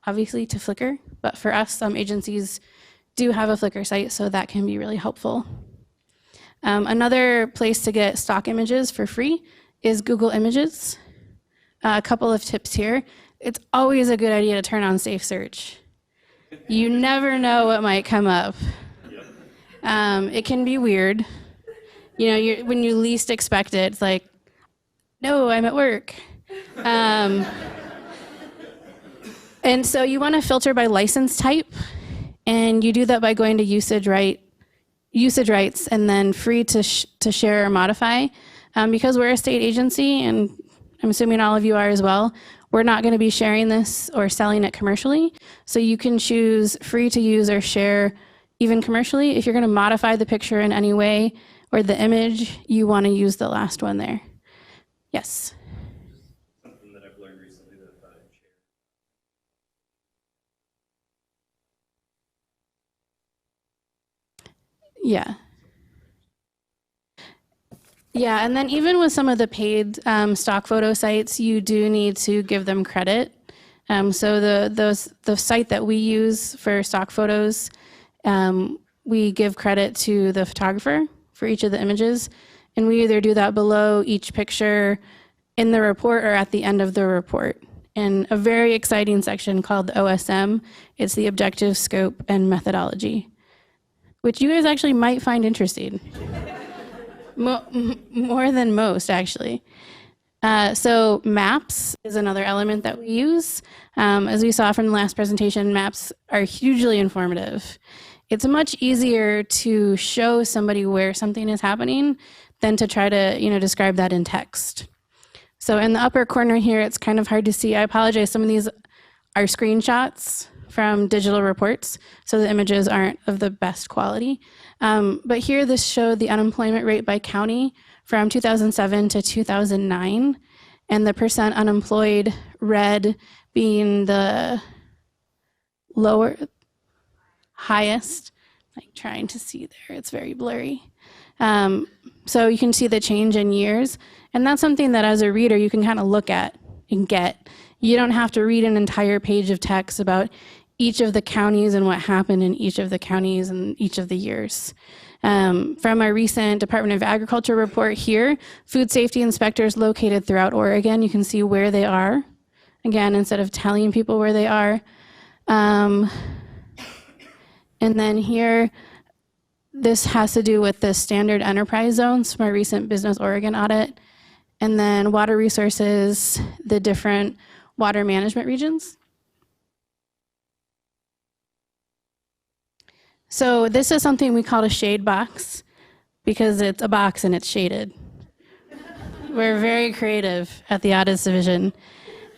obviously, to Flickr. But for us, some agencies do have a Flickr site, so that can be really helpful. Another place to get stock images for free is Google Images. A couple of tips here. it's always a good idea to turn on Safe Search. You never know what might come up. It can be weird. You know, when you least expect it, it's like, no, I'm at work. And so you want to filter by license type, and you do that by going to usage rights, and then free to share or modify. Because we're a state agency, and I'm assuming all of you are as well, we're not going to be sharing this or selling it commercially. So you can choose free to use or share even commercially. If you're going to modify the picture in any way or the image, you want to use the last one there. Yes. Something that I've learned recently that I thought I'd share. Yeah. Yeah, and then even with some of the paid stock photo sites, you do need to give them credit. So the site that we use for stock photos, we give credit to the photographer for each of the images, and we either do that below each picture in the report or at the end of the report. In a very exciting section called the OSM, it's the objective, scope, and methodology, which you guys actually might find interesting. More than most, actually. So maps is another element that we use. As we saw from the last presentation, maps are hugely informative. It's much easier to show somebody where something is happening than to try to, describe that in text. So in the upper corner here, it's kind of hard to see. I apologize. Some of these are screenshots from digital reports, so the images aren't of the best quality. But here, this showed the unemployment rate by county from 2007 to 2009, and the percent unemployed, red being the highest. Like trying to see there, it's very blurry. So you can see the change in years, and that's something that as a reader you can kind of look at and get. You don't have to read an entire page of text about each of the counties and what happened in each of the counties and each of the years. From our recent Department of Agriculture report here, food safety inspectors located throughout Oregon, you can see where they are. Again, instead of telling people where they are. And then here, this has to do with the standard enterprise zones from our recent Business Oregon audit. And then water resources, the different water management regions. So this is something we call a shade box because it's a box and it's shaded. We're very creative at the Audits Division.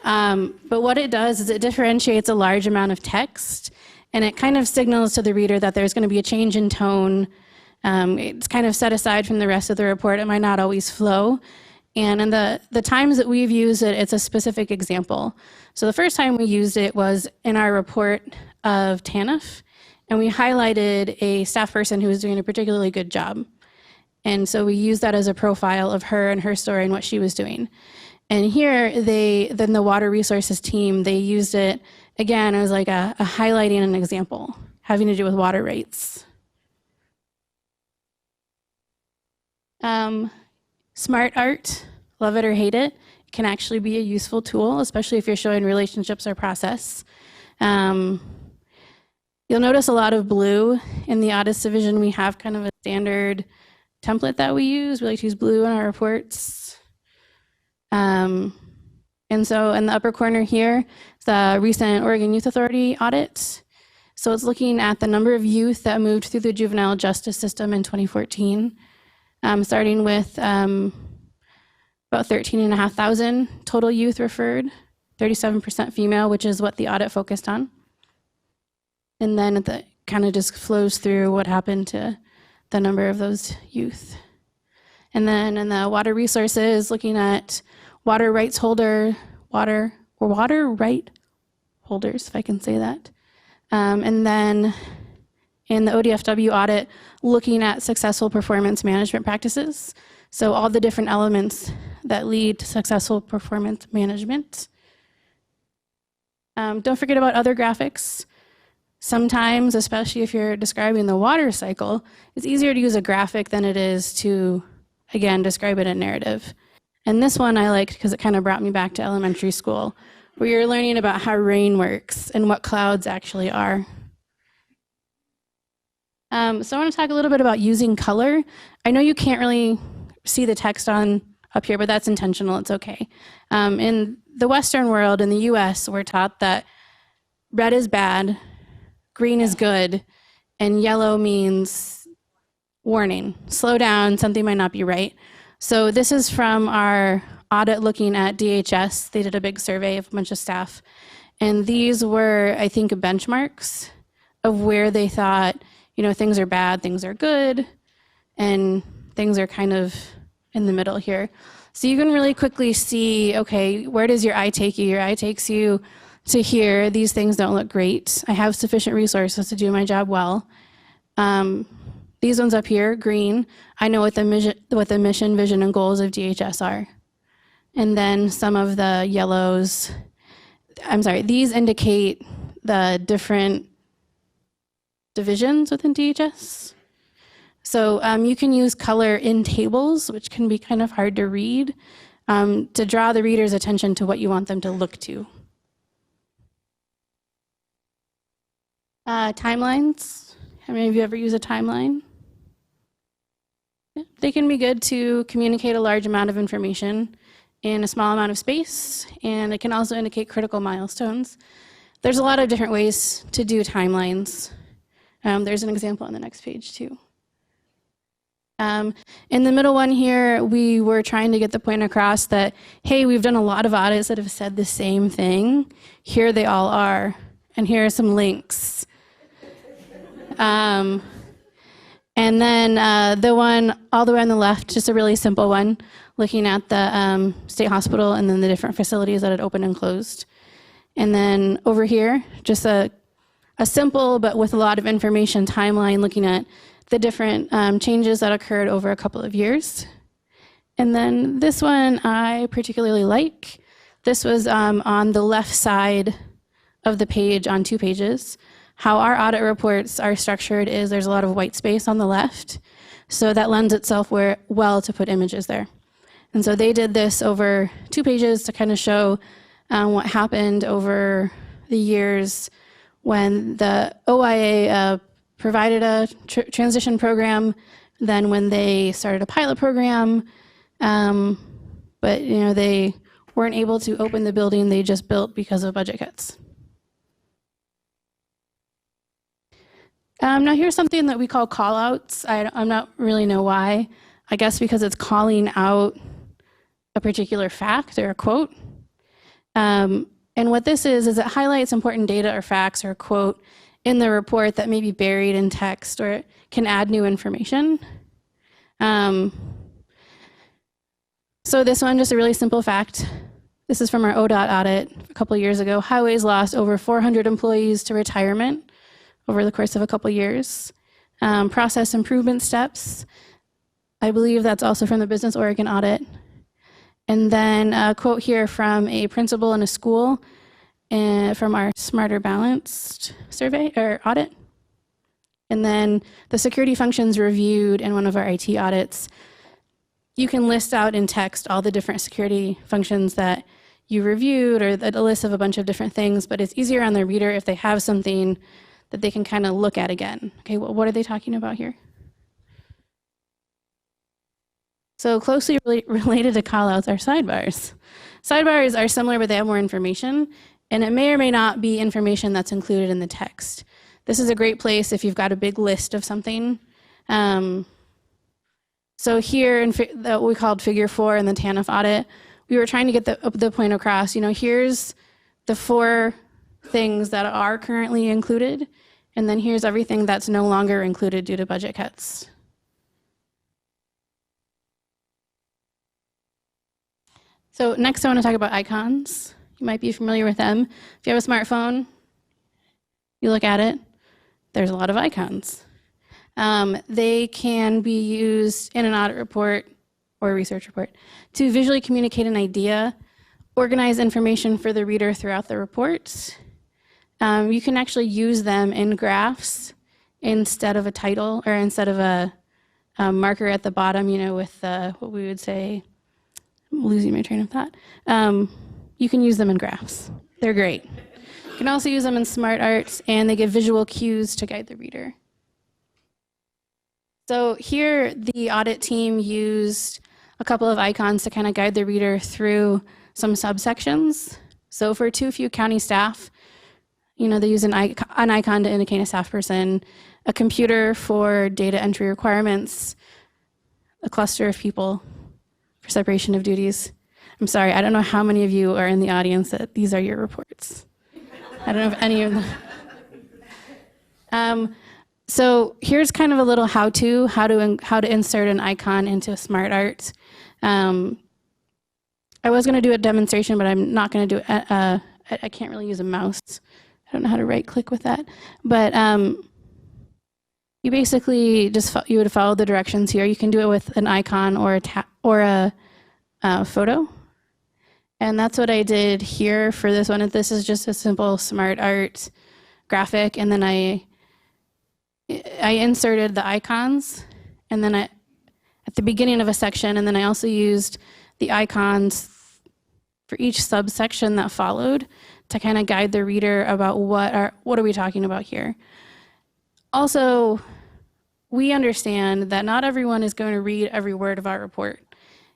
But what it does is it differentiates a large amount of text, and it kind of signals to the reader that there's going to be a change in tone. It's kind of set aside from the rest of the report. It might not always flow. And in the times that we've used it, it's a specific example. So the first time we used it was in our report of TANF, and we highlighted a staff person who was doing a particularly good job. And so we used that as a profile of her and her story and what she was doing. And here, then the water resources team, they used it, again, as like a highlighting an example, having to do with water rates. Smart art, love it or hate it, can actually be a useful tool, especially if you're showing relationships or process. You'll notice a lot of blue in the Audits Division. We have kind of a standard template that we use. We like to use blue in our reports. And so in the upper corner here, the recent Oregon Youth Authority audit. So it's looking at the number of youth that moved through the juvenile justice system in 2014, starting with about 13,500 total youth referred, 37% female, which is what the audit focused on. And then it kind of just flows through what happened to the number of those youth. And then in the water resources, looking at water right holders, if I can say that. And then in the ODFW audit, looking at successful performance management practices. So all the different elements that lead to successful performance management. Don't forget about other graphics. Sometimes, especially if you're describing the water cycle, it's easier to use a graphic than it is to, again, describe it in narrative. And this one I liked because it kind of brought me back to elementary school, where you're learning about how rain works and what clouds actually are. So I want to talk a little bit about using color. I know you can't really see the text on up here, but that's intentional. It's okay. In the Western world, in the US, we're taught that red is bad, green is good, and yellow means warning, slow down, something might not be right. So this is from our audit looking at DHS. They did a big survey of a bunch of staff. And these were, I think, benchmarks of where they thought, you know, things are bad, things are good, and things are kind of in the middle here. So you can really quickly see, okay, where does your eye take you? Your eye takes you to here. These things don't look great. I have sufficient resources to do my job well. These ones up here, green, I know what the mission, vision, and goals of DHS are. And then some of the yellows, I'm sorry, these indicate the different divisions within DHS. So you can use color in tables, which can be kind of hard to read, to draw the reader's attention to what you want them to look to. Timelines. How many of you ever use a timeline? They can be good to communicate a large amount of information in a small amount of space, and it can also indicate critical milestones. There's a lot of different ways to do timelines. There's an example on the next page too. In the middle one here, we were trying to get the point across that, hey, we've done a lot of audits that have said the same thing. Here they all are, and here are some links. And then the one all the way on the left, just a really simple one, looking at the state hospital and then the different facilities that had opened and closed. And then over here, just a simple but with a lot of information timeline looking at the different changes that occurred over a couple of years. And then this one I particularly like. This was on the left side of the page on 2 pages. How our audit reports are structured is there's a lot of white space on the left, so that lends itself well to put images there. And so they did this over 2 pages to kind of show what happened over the years when the OIA provided a transition program, then when they started a pilot program, but you know they weren't able to open the building they just built because of budget cuts. Now here's something that we call call-outs. I'm not really know why. I guess because it's calling out a particular fact or a quote. And what this is it highlights important data or facts or a quote in the report that may be buried in text or can add new information. So this one, just a really simple fact. This is from our ODOT audit a couple of years ago. Highways lost over 400 employees to retirement over the course of a couple years. Process improvement steps. I believe that's also from the Business Oregon audit. And then a quote here from a principal in a school from our Smarter Balanced survey or audit. And then the security functions reviewed in one of our IT audits. You can list out in text all the different security functions that you reviewed or a list of a bunch of different things, but it's easier on the reader if they have something that they can kind of look at again. Okay, well, what are they talking about here? So closely related to callouts are sidebars. Sidebars are similar, but they have more information, and it may or may not be information that's included in the text. This is a great place if you've got a big list of something. So here in what we called Figure 4 in the TANF audit, we were trying to get the point across. You know, here's the 4 things that are currently included, and then here's everything that's no longer included due to budget cuts. So next I want to talk about icons. You might be familiar with them. If you have a smartphone, you look at it, there's a lot of icons. They can be used in an audit report or a research report to visually communicate an idea, organize information for the reader throughout the report. You can actually use them in graphs instead of a title or instead of a marker at the bottom, you know, with what we would say, I'm losing my train of thought. you can use them in graphs. They're great. You can also use them in smart arts, and they give visual cues to guide the reader. So here, the audit team used a couple of icons to kind of guide the reader through some subsections. So for too few county staff, they use an icon to indicate a staff person, a computer for data entry requirements, a cluster of people for separation of duties. I'm sorry, I don't know how many of you are in the audience that these are your reports. I don't know if any of them. So here's kind of a little how-to, how to insert an icon into smart art. I was going to do a demonstration, but I'm not going to do it. I can't really use a mouse. I don't know how to right-click with that. But you basically you would follow the directions here. You can do it with an icon or a photo. And that's what I did here for this one. This is just a simple smart art graphic, and then I inserted the icons, and then at the beginning of a section, and then I also used the icons for each subsection that followed to kind of guide the reader about what are we talking about here. Also, we understand that not everyone is going to read every word of our report.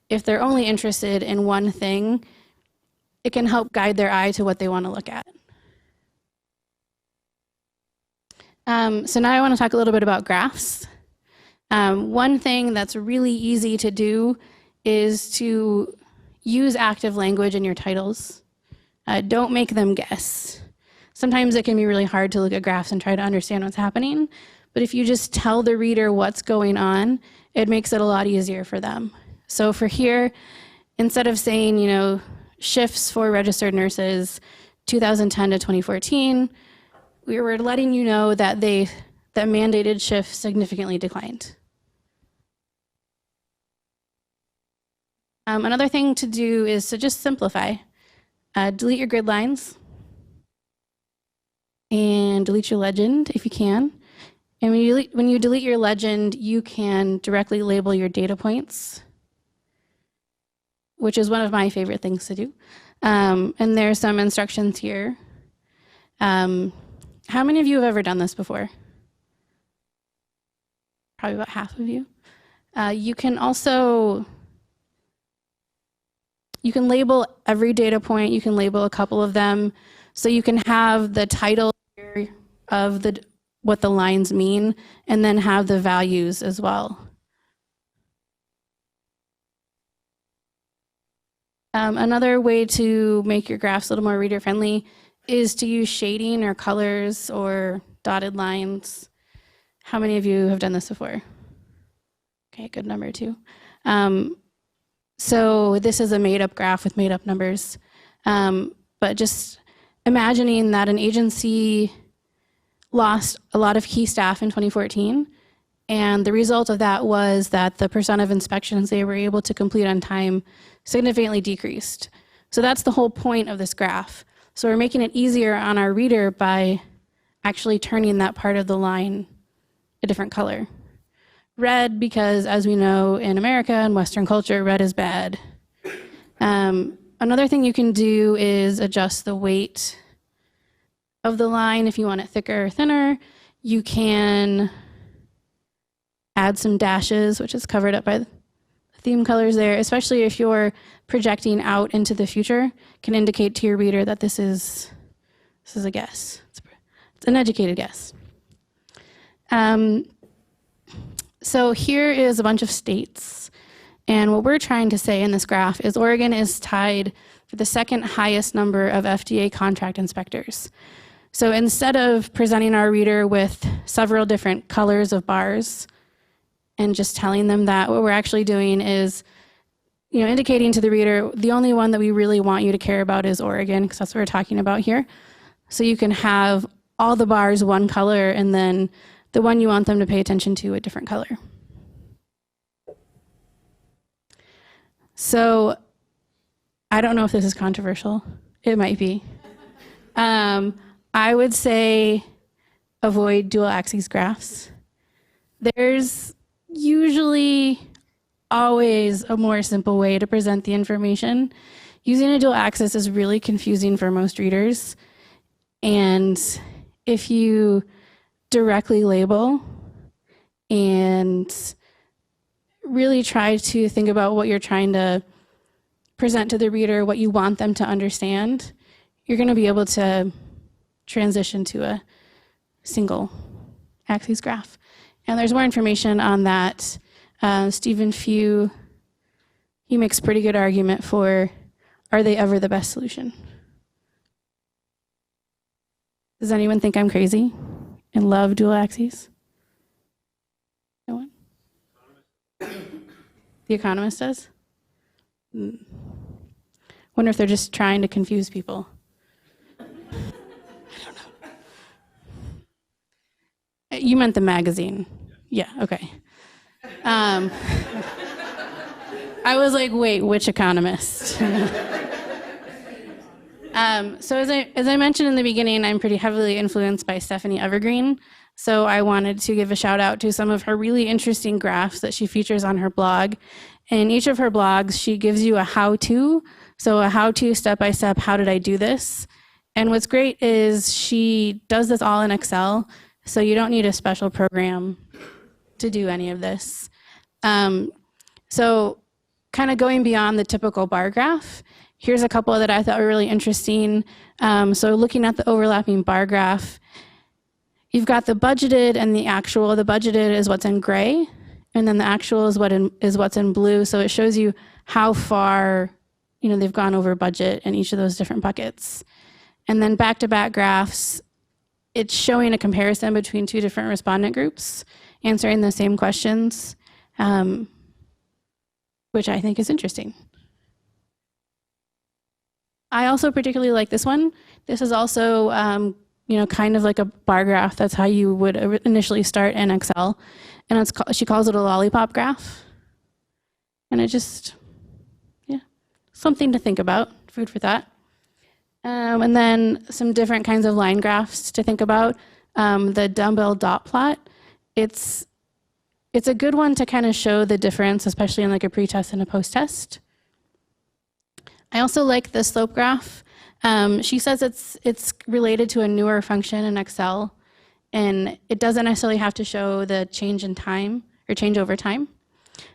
If they're only interested in one thing, it can help guide their eye to what they want to look at. So now I want to talk a little bit about graphs. One thing that's really easy to do is to use active language in your titles. Don't make them guess. Sometimes it can be really hard to look at graphs and try to understand what's happening, but if you just tell the reader what's going on, it makes it a lot easier for them. So for here, instead of saying, shifts for registered nurses, 2010 to 2014, we were letting you know that that mandated shifts significantly declined. Another thing to do is to just simplify. Delete your grid lines and delete your legend if you can. And when you delete your legend, you can directly label your data points, which is one of my favorite things to do. And there's some instructions here. How many of you have ever done this before? Probably about half of you. You can label every data point. You can label a couple of them. So you can have the title of what the lines mean, and then have the values as well. Another way to make your graphs a little more reader friendly is to use shading or colors or dotted lines. How many of you have done this before? Okay, good number too. So this is a made-up graph with made-up numbers. But just imagining that an agency lost a lot of key staff in 2014, and the result of that was that the percent of inspections they were able to complete on time significantly decreased. So that's the whole point of this graph. So we're making it easier on our reader by actually turning that part of the line a different color. Red, because as we know in America and Western culture, red is bad. Another thing you can do is adjust the weight of the line if you want it thicker or thinner. You can add some dashes, which is covered up by the theme colors there, especially if you're projecting out into the future, can indicate to your reader that this is a guess. It's an educated guess. So here is a bunch of states. And what we're trying to say in this graph is Oregon is tied for the second highest number of FDA contract inspectors. So instead of presenting our reader with several different colors of bars and just telling them that, what we're actually doing is indicating to the reader, the only one that we really want you to care about is Oregon, because that's what we're talking about here. So you can have all the bars one color, and then the one you want them to pay attention to a different color. So I don't know if this is controversial. It might be. I would say avoid dual axes graphs. There's usually always a more simple way to present the information. using a dual axis is really confusing for most readers. And if you directly label and really try to think about what you're trying to present to the reader, what you want them to understand, you're going to be able to transition to a single axis graph. And there's more information on that. Stephen Few, he makes a pretty good argument for, are they ever the best solution? Does anyone think I'm crazy and love dual axes? No one? The Economist does? Wonder if they're just trying to confuse people. I don't know. You meant the magazine. Yeah, okay. I was like, wait, which Economist? So as I mentioned in the beginning, I'm pretty heavily influenced by Stephanie Evergreen. So I wanted to give a shout out to some of her really interesting graphs that she features on her blog. In each of her blogs, she gives you a how-to. So a how-to, step-by-step, how did I do this? And what's great is she does this all in Excel, so you don't need a special program to do any of this. So kind of going beyond the typical bar graph, here's a couple that I thought were really interesting. So looking at the overlapping bar graph, you've got the budgeted and the actual. The budgeted is what's in gray, and then the actual is what's in blue. So it shows you how far they've gone over budget in each of those different buckets. And then back-to-back graphs, it's showing a comparison between two different respondent groups answering the same questions, which I think is interesting. I also particularly like this one. This is also kind of like a bar graph. That's how you would initially start in Excel. And she calls it a lollipop graph. And it just, something to think about, food for thought. And then some different kinds of line graphs to think about. The dumbbell dot plot, it's a good one to kind of show the difference, especially in like a pre-test and a post-test. I also like the slope graph. She says it's related to a newer function in Excel, and it doesn't necessarily have to show the change in time or change over time.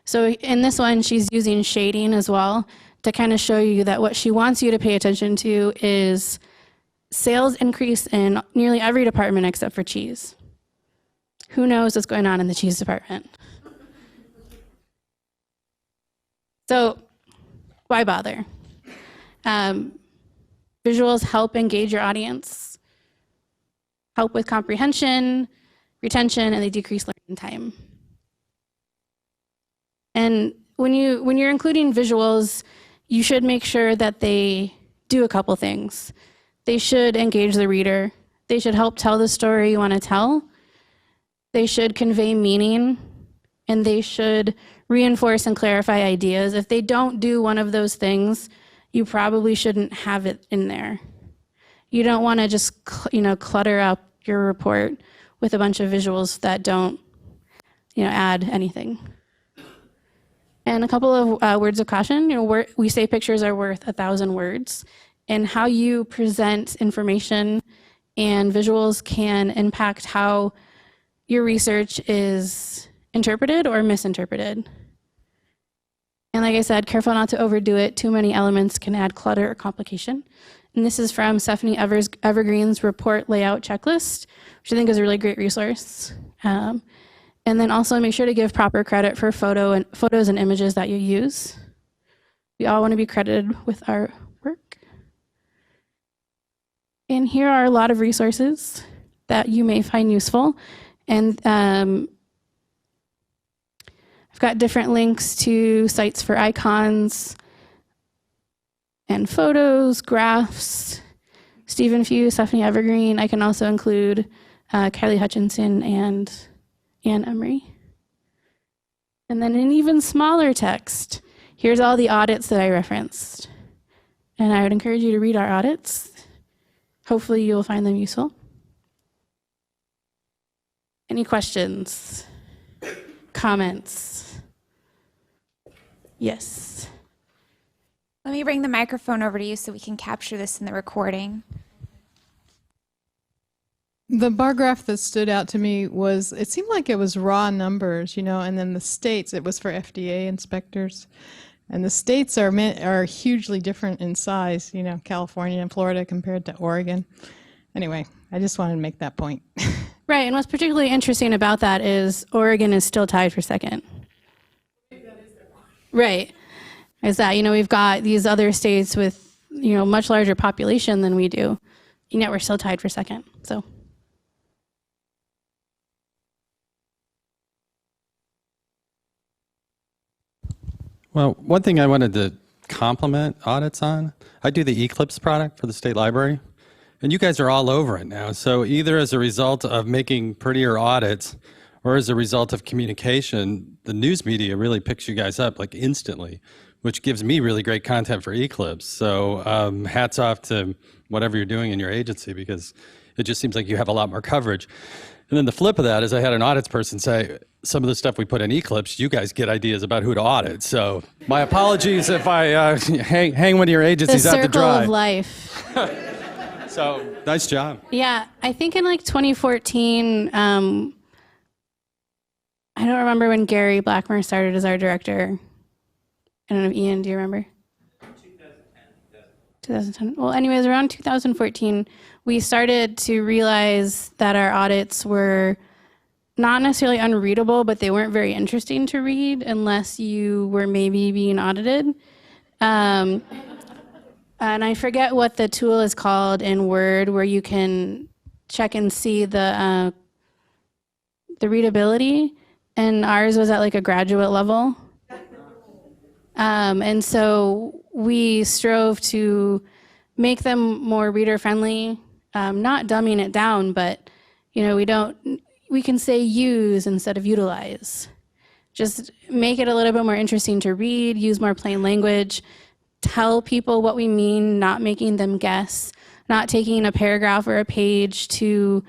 So in this one, she's using shading as well to kind of show you that what she wants you to pay attention to is sales increase in nearly every department except for cheese. Who knows what's going on in the cheese department? So why bother? Visuals help engage your audience, help with comprehension, retention, and they decrease learning time. And when you're including visuals, you should make sure that they do a couple things. They should engage the reader. They should help tell the story you want to tell. They should convey meaning, and they should reinforce and clarify ideas. If they don't do one of those things, you probably shouldn't have it in there. You don't want to just clutter up your report with a bunch of visuals that don't add anything. And a couple of words of caution. We say pictures are worth 1,000 words, and how you present information and visuals can impact how your research is interpreted or misinterpreted. And like I said, careful not to overdo it. Too many elements can add clutter or complication. And this is from Stephanie Evergreen's report layout checklist, which I think is a really great resource. And then also make sure to give proper credit for photos and images that you use. We all want to be credited with our work. And here are a lot of resources that you may find useful. And I've got different links to sites for icons and photos, graphs, Stephen Few, Stephanie Evergreen. I can also include Kylie Hutchinson and Anne Emery. And then in even smaller text, here's all the audits that I referenced. And I would encourage you to read our audits. Hopefully you'll find them useful. Any questions? Comments? Yes. Let me bring the microphone over to you so we can capture this in the recording. The bar graph that stood out to me was, it seemed like it was raw numbers, and then the states, it was for FDA inspectors. And the states are hugely different in size, California and Florida compared to Oregon. Anyway, I just wanted to make that point. Right, and what's particularly interesting about that is Oregon is still tied for second. Right, is that, we've got these other states with, much larger population than we do, and yet we're still tied for second, so. Well, one thing I wanted to compliment audits on, I do the Eclipse product for the state library, and you guys are all over it now. So either as a result of making prettier audits or as a result of communication, the news media really picks you guys up like instantly, which gives me really great content for Eclipse. So hats off to whatever you're doing in your agency, because it just seems like you have a lot more coverage. And then the flip of that is I had an audits person say, some of the stuff we put in Eclipse, you guys get ideas about who to audit. So my apologies if I hang one of your agencies out to dry. The circle of life. So nice job. Yeah, I think in like 2014, I don't remember when Gary Blackmer started as our director. I don't know, Ian, do you remember? 2010. Well, anyways, around 2014, we started to realize that our audits were not necessarily unreadable, but they weren't very interesting to read unless you were maybe being audited. And I forget what the tool is called in Word, where you can check and see the readability, and ours was at like a graduate level. And so we strove to make them more reader friendly, not dumbing it down, but we can say use instead of utilize. Just make it a little bit more interesting to read, use more plain language, tell people what we mean, not making them guess, not taking a paragraph or a page to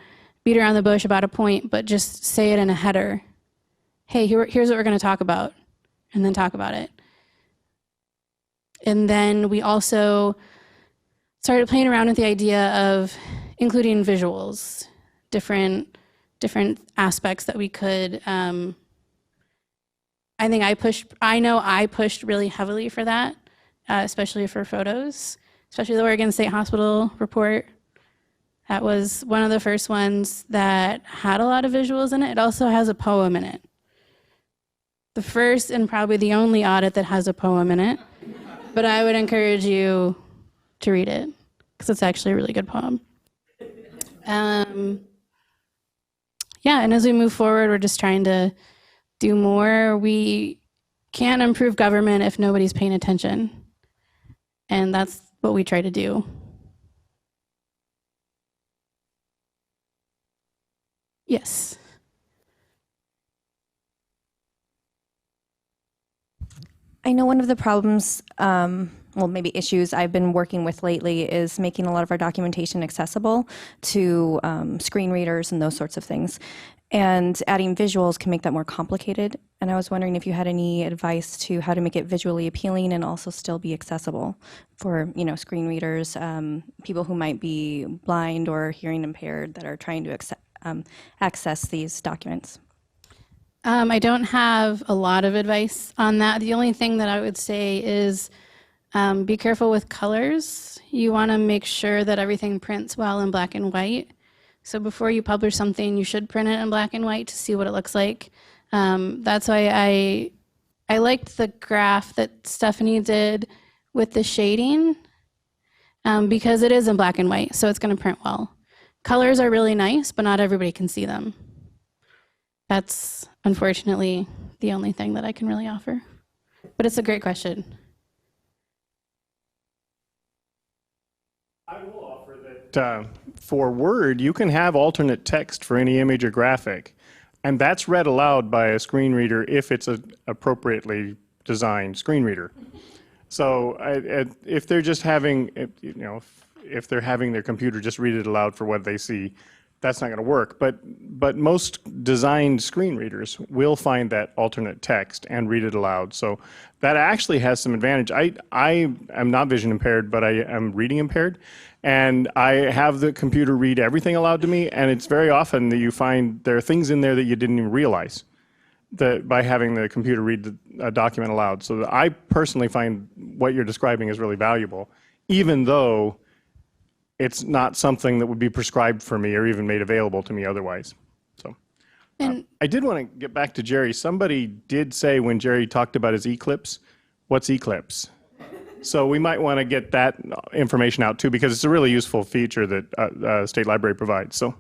beat around the bush about a point, but just say it in a header. Hey, here's what we're going to talk about, and then talk about it. And then we also started playing around with the idea of including visuals, different aspects that we could. I know I pushed really heavily for that, especially for photos, especially the Oregon State Hospital report. That was one of the first ones that had a lot of visuals in it. It also has a poem in it. The first and probably the only audit that has a poem in it, but I would encourage you to read it because it's actually a really good poem. Yeah, and as we move forward, we're just trying to do more. We can't improve government if nobody's paying attention, and that's what we try to do. Yes. I know one of the problems, well, maybe issues I've been working with lately is making a lot of our documentation accessible to screen readers and those sorts of things. And adding visuals can make that more complicated. And I was wondering if you had any advice to how to make it visually appealing and also still be accessible for, screen readers, people who might be blind or hearing impaired that are trying to access these documents. I don't have a lot of advice on that. The only thing that I would say is be careful with colors. You want to make sure that everything prints well in black and white. So before you publish something, you should print it in black and white to see what it looks like. That's why I liked the graph that Stephanie did with the shading because it is in black and white, so it's going to print well. Colors are really nice, but not everybody can see them. That's unfortunately the only thing that I can really offer. But it's a great question. I will offer that for Word, you can have alternate text for any image or graphic, and that's read aloud by a screen reader if it's an appropriately designed screen reader. So if they're just having, if they're having their computer just read it aloud for what they see, that's not going to work. But most designed screen readers will find that alternate text and read it aloud. So that actually has some advantage. I am not vision impaired, but I am reading impaired. And I have the computer read everything aloud to me, and it's very often that you find there are things in there that you didn't even realize that by having the computer read the document aloud. So I personally find what you're describing is really valuable, even though it's not something that would be prescribed for me or even made available to me otherwise. So I did want to get back to Jerry. Somebody did say when Jerry talked about his Eclipse, what's Eclipse? So we might want to get that information out too, because it's a really useful feature that State Library provides. So.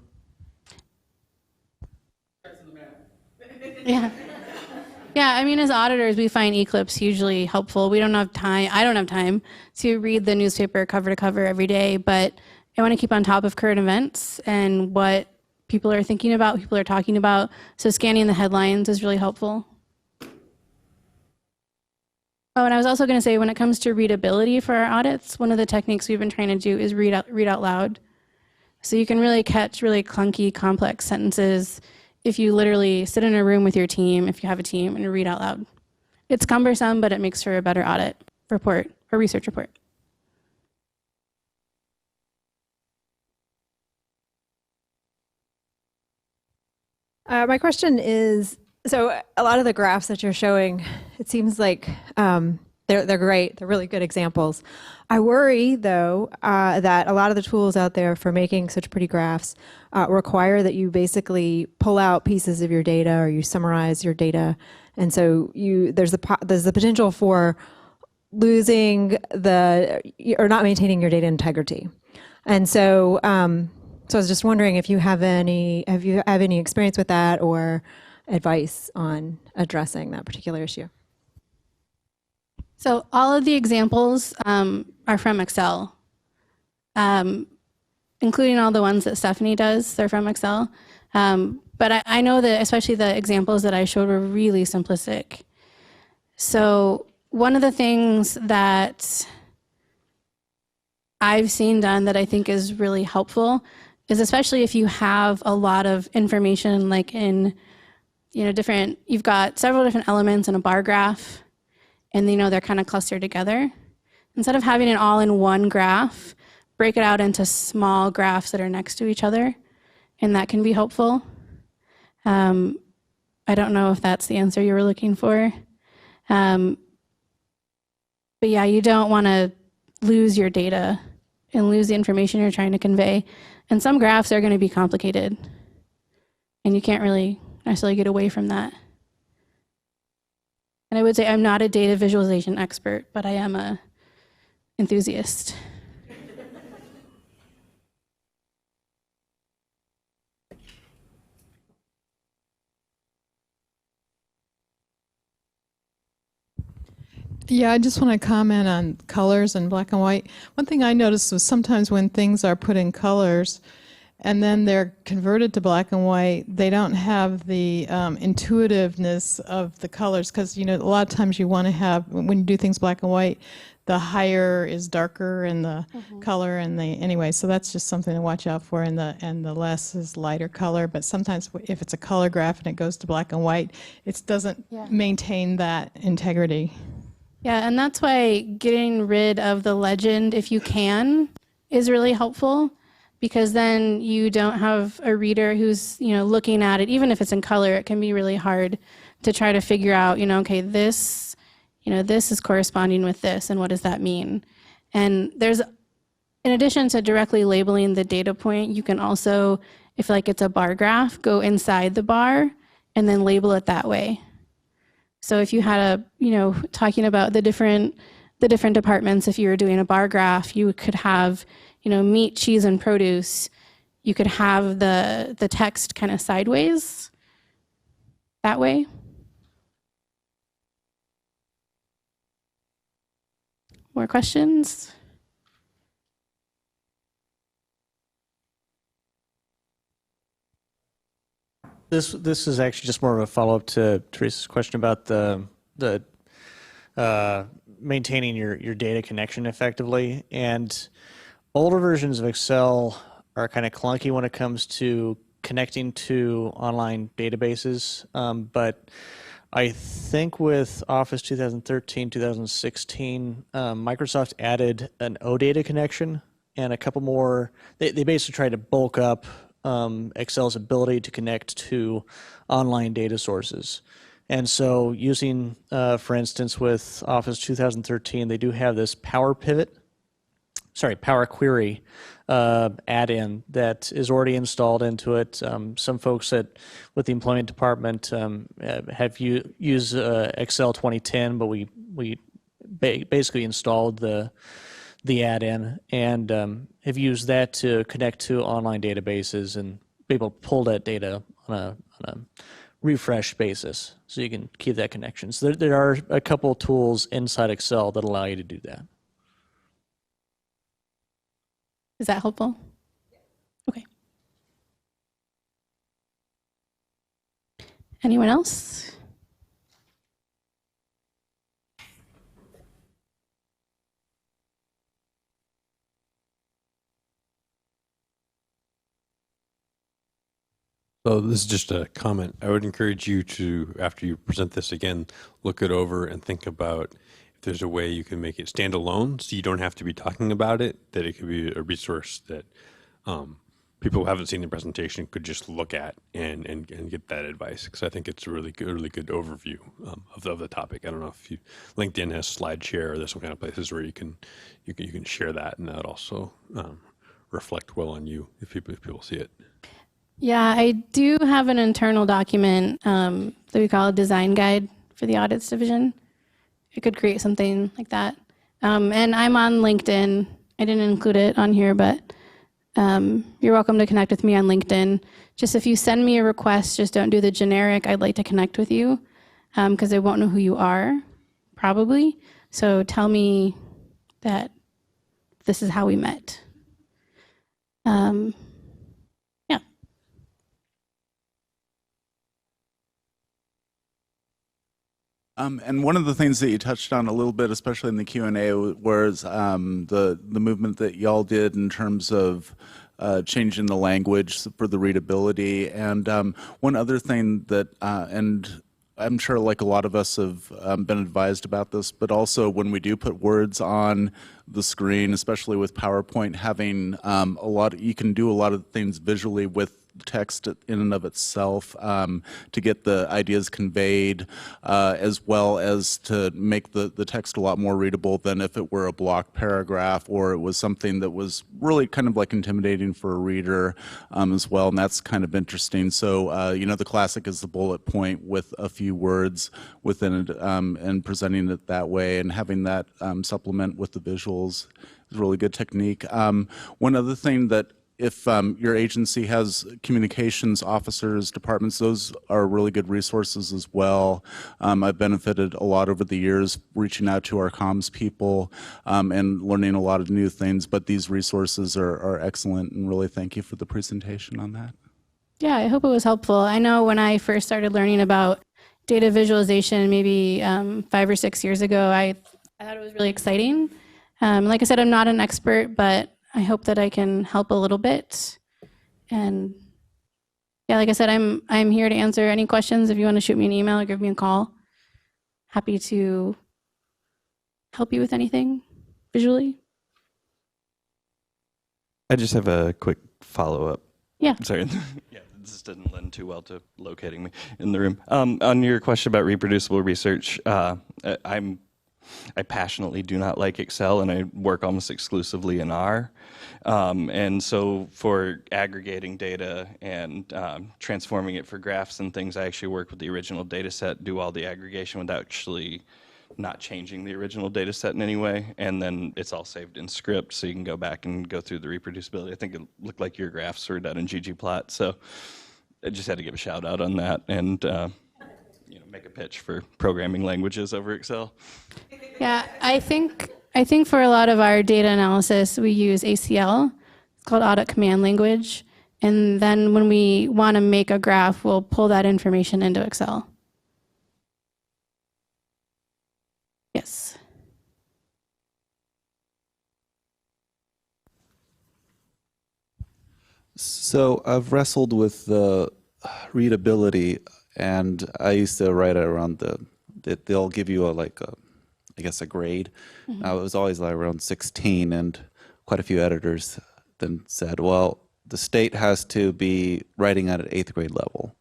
Yeah. Yeah, I mean, as auditors, we find Eclipse hugely helpful. We don't have time, I don't have time to read the newspaper cover to cover every day, but I want to keep on top of current events and what people are thinking about, what people are talking about. So scanning the headlines is really helpful. Oh, and I was also going to say, when it comes to readability for our audits, one of the techniques we've been trying to do is read out loud. So you can really catch really clunky, complex sentences if you literally sit in a room with your team, if you have a team, and read out loud. It's cumbersome, but it makes for a better audit report or research report. My question is, so a lot of the graphs that you're showing, it seems like they're great. They're really good examples. I worry, though, that a lot of the tools out there for making such pretty graphs require that you basically pull out pieces of your data or you summarize your data. And so there's the potential for losing or not maintaining your data integrity. And so, so I was just wondering if you have any experience with that or advice on addressing that particular issue. So all of the examples are from Excel, including all the ones that Stephanie does. They're from Excel. But I know that especially the examples that I showed were really simplistic. So one of the things that I've seen done that I think is really helpful is, especially if you have a lot of information, like in, you've got several different elements in a bar graph, and they're kind of clustered together. Instead of having it all in one graph, break it out into small graphs that are next to each other, and that can be helpful. I don't know if that's the answer you were looking for. But yeah, you don't want to lose your data and lose the information you're trying to convey. And some graphs are going to be complicated, and you can't really necessarily get away from that. And I would say I'm not a data visualization expert, but I am an enthusiast. Yeah, I just want to comment on colors and black and white. One thing I noticed was sometimes when things are put in colors and then they're converted to black and white, they don't have the intuitiveness of the colors, because a lot of times you want to have, when you do things black and white, the higher is darker in the color, and anyway, so that's just something to watch out for, and the less is lighter color. But sometimes if it's a color graph and it goes to black and white, it doesn't maintain that integrity. Yeah, and that's why getting rid of the legend, if you can, is really helpful, because then you don't have a reader who's, looking at it. Even if it's in color, it can be really hard to try to figure out, okay, this, this is corresponding with this, and what does that mean? And there's, in addition to directly labeling the data point, you can also, if it's a bar graph, go inside the bar and then label it that way. So if you had talking about the different departments, if you were doing a bar graph, you could have, meat, cheese, and produce. You could have the text kind of sideways that way. More questions? This is actually just more of a follow-up to Teresa's question about the maintaining your data connection effectively. And older versions of Excel are kind of clunky when it comes to connecting to online databases. But I think with Office 2013, 2016, Microsoft added an OData connection and a couple more. They basically tried to bulk up Excel's ability to connect to online data sources. And so using, for instance, with Office 2013, they do have this Power Query add-in that is already installed into it. Some folks with the employment department have used Excel 2010, but we basically installed the add-in and have used that to connect to online databases and be able to pull that data on a refresh basis, so you can keep that connection. So there are a couple tools inside Excel that allow you to do that. Is that helpful? Okay. Anyone else? So this is just a comment. I would encourage you to, after you present this again, look it over and think about if there's a way you can make it standalone so you don't have to be talking about it, that it could be a resource that people who haven't seen the presentation could just look at and get that advice, because I think it's a really good overview of the topic. I don't know if LinkedIn has SlideShare or there's some kind of places where you can share that, and that also reflect well on you if people see it. Yeah, I do have an internal document that we call a design guide for the audits division. I could create something like that. And I'm on LinkedIn. I didn't include it on here, but you're welcome to connect with me on LinkedIn. Just if you send me a request, just don't do the generic, I'd like to connect with you, because I won't know who you are, probably. So tell me that this is how we met. Yeah. And one of the things that you touched on a little bit, especially in the Q&A, was the movement that y'all did in terms of changing the language for the readability. And one other thing that, and I'm sure like a lot of us have been advised about this, but also when we do put words on the screen, especially with PowerPoint, having you can do a lot of things visually with text in and of itself to get the ideas conveyed, as well as to make the text a lot more readable than if it were a block paragraph or it was something that was really kind of like intimidating for a reader as well, and that's kind of interesting. So, the classic is the bullet point with a few words within it and presenting it that way, and having that supplement with the visuals is a really good technique. One other thing that if your agency has communications officers, departments, those are really good resources as well. I've benefited a lot over the years reaching out to our comms people and learning a lot of new things, but these resources are excellent, and really thank you for the presentation on that. Yeah, I hope it was helpful. I know when I first started learning about data visualization, maybe 5 or 6 years ago, I thought it was really exciting. Like I said, I'm not an expert, but I hope that I can help a little bit. And yeah, like I said, I'm here to answer any questions. If you want to shoot me an email or give me a call, happy to help you with anything visually. I just have a quick follow-up. Yeah. Sorry. Yeah, this didn't lend too well to locating me in the room. On your question about reproducible research, I passionately do not like Excel, and I work almost exclusively in R. And so for aggregating data and transforming it for graphs and things, I actually work with the original data set, do all the aggregation without actually not changing the original data set in any way, and then it's all saved in script, so you can go back and go through the reproducibility. I think it looked like your graphs were done in ggplot, so I just had to give a shout out on that, and make a pitch for programming languages over Excel. Yeah, I think for a lot of our data analysis, we use ACL. It's called Audit Command Language. And then when we want to make a graph, we'll pull that information into Excel. Yes. So I've wrestled with the readability, and I used to write it around they'll give you I guess a grade. Mhm. It was always like around 16, and quite a few editors then said, well, the state has to be writing at an 8th grade level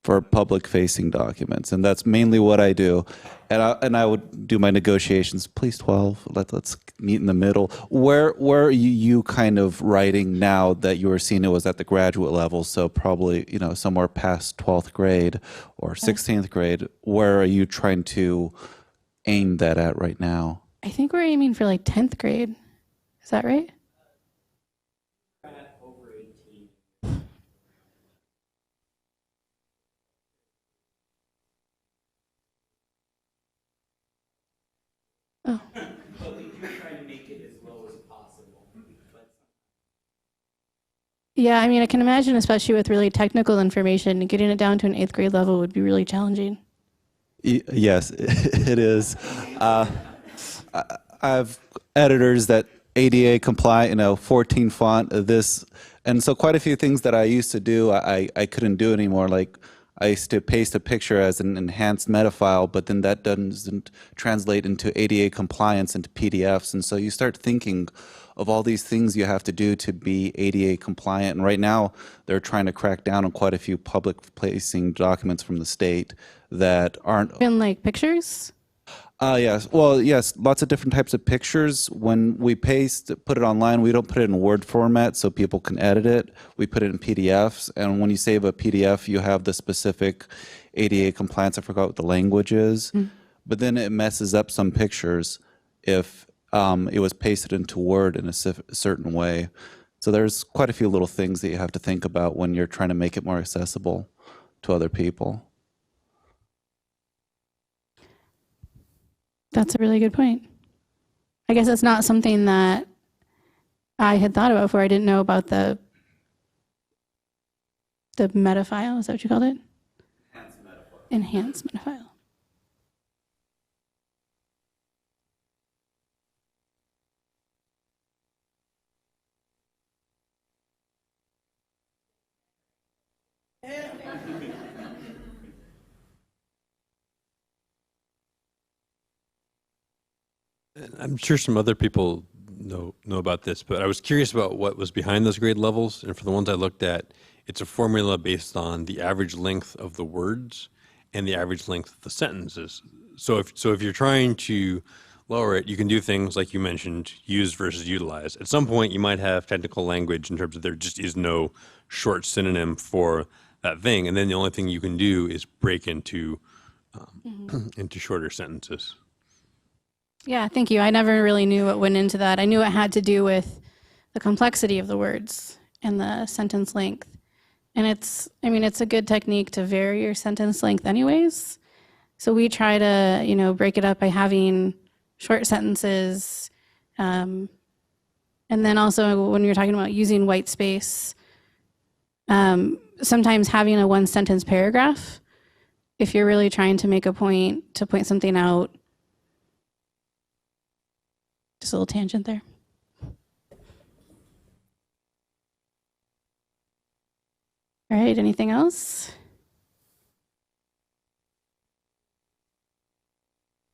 for public-facing documents, and that's mainly what I do. And I would do my negotiations. Please, 12. Let's meet in the middle. Where are you kind of writing now that you were seeing it was at the graduate level? So probably somewhere past 12th grade or 16th grade. Where are you trying to aim that at right now? I think we're aiming for like 10th grade. Is that right? Oh. But we do try to make it as low as possible. Yeah, I mean, I can imagine, especially with really technical information, getting it down to an 8th grade level would be really challenging. Yes, it is. I have editors that ADA compliant, 14 font, this, and so quite a few things that I used to do, I couldn't do anymore. Like I used to paste a picture as an enhanced meta file, but then that doesn't translate into ADA compliance into PDFs, and so you start thinking of all these things you have to do to be ADA compliant. And right now, they're trying to crack down on quite a few public-facing documents from the state that aren't. In like pictures? Yes. Well, yes, lots of different types of pictures. When we put it online, we don't put it in Word format so people can edit it. We put it in PDFs. And when you save a PDF, you have the specific ADA compliance. I forgot what the language is. But then it messes up some pictures if it was pasted into Word in a certain way. So there's quite a few little things that you have to think about when you're trying to make it more accessible to other people. That's a really good point. I guess it's not something that I had thought about before. I didn't know about the meta file. Is that what you called it? Enhanced meta file. I'm sure some other people know about this, but I was curious about what was behind those grade levels. And for the ones I looked at, it's a formula based on the average length of the words and the average length of the sentences. So if you're trying to lower it, you can do things like you mentioned, use versus utilize. At some point, you might have technical language in terms of there just is no short synonym for that thing, and then the only thing you can do is break into into shorter sentences. Yeah, thank you. I never really knew what went into that. I knew it had to do with the complexity of the words and the sentence length. And it's a good technique to vary your sentence length anyways. So we try to, break it up by having short sentences. And then also when you're talking about using white space, sometimes having a one sentence paragraph, if you're really trying to make a point, to point something out. Just a little tangent there. All right, anything else?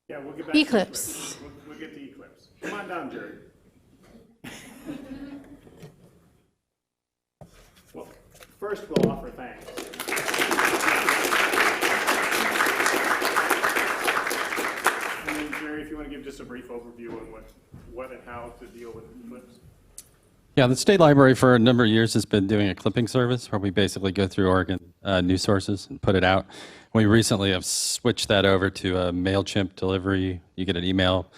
Yeah, we'll get back Eclipse. to Eclipse. We'll get to Eclipse. Come on down, Jerry. Well, first we'll offer thanks. And then, Jerry, if you want to give just a brief overview on what and how to deal with Eclipse. Yeah, the State Library for a number of years has been doing a clipping service where we basically go through Oregon news sources and put it out. We recently have switched that over to a MailChimp delivery. You get an email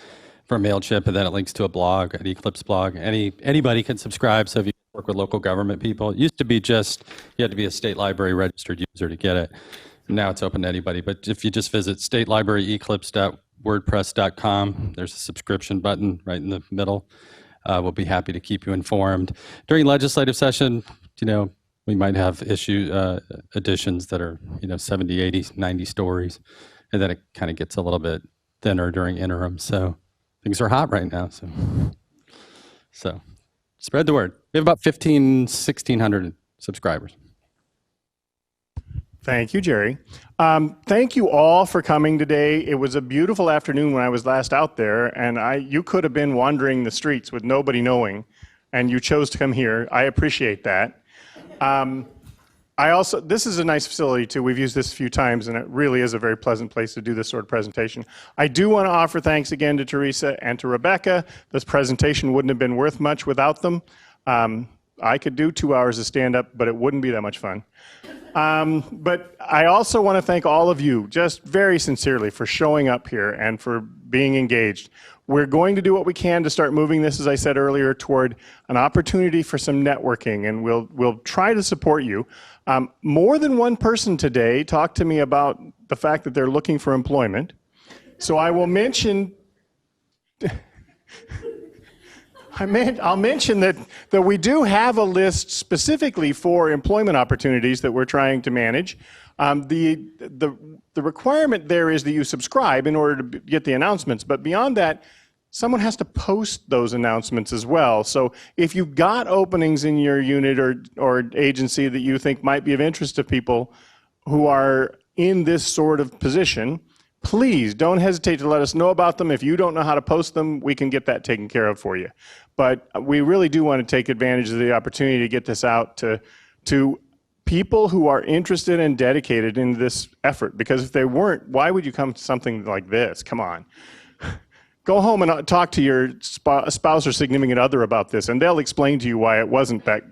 from MailChimp, and then it links to a blog, an Eclipse blog. Anybody can subscribe, so if you work with local government people, it used to be just you had to be a State Library registered user to get it. Now it's open to anybody. But if you just visit statelibraryeclipse.wordpress.com, there's a subscription button right in the middle. We'll be happy to keep you informed. During legislative session, we might have editions that are, 70, 80, 90 stories, and then it kind of gets a little bit thinner during interim. So things are hot right now. So spread the word. We have about 1,600 subscribers. Thank you, Jerry. Thank you all for coming today. It was a beautiful afternoon when I was last out there, and you could have been wandering the streets with nobody knowing, and you chose to come here. I appreciate that. This is a nice facility too. We've used this a few times, and it really is a very pleasant place to do this sort of presentation. I do want to offer thanks again to Teresa and to Rebecca. This presentation wouldn't have been worth much without them. I could do 2 hours of stand-up, but it wouldn't be that much fun. But I also want to thank all of you, just very sincerely, for showing up here and for being engaged. We're going to do what we can to start moving this, as I said earlier, toward an opportunity for some networking, and we'll try to support you. More than one person today talked to me about the fact that they're looking for employment. So I will mention... I'll mention that we do have a list specifically for employment opportunities that we're trying to manage. The requirement there is that you subscribe in order to get the announcements, but beyond that, someone has to post those announcements as well. So if you've got openings in your unit or agency that you think might be of interest to people who are in this sort of position, please don't hesitate to let us know about them. If you don't know how to post them, we can get that taken care of for you. But we really do want to take advantage of the opportunity to get this out to people who are interested and dedicated in this effort. Because if they weren't, why would you come to something like this? Come on. Go home and talk to your spouse or significant other about this, and they'll explain to you why it wasn't that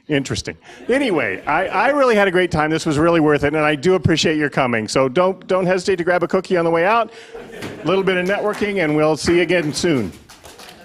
interesting. Anyway, I really had a great time. This was really worth it, and I do appreciate your coming. So don't hesitate to grab a cookie on the way out, a little bit of networking, and we'll see you again soon.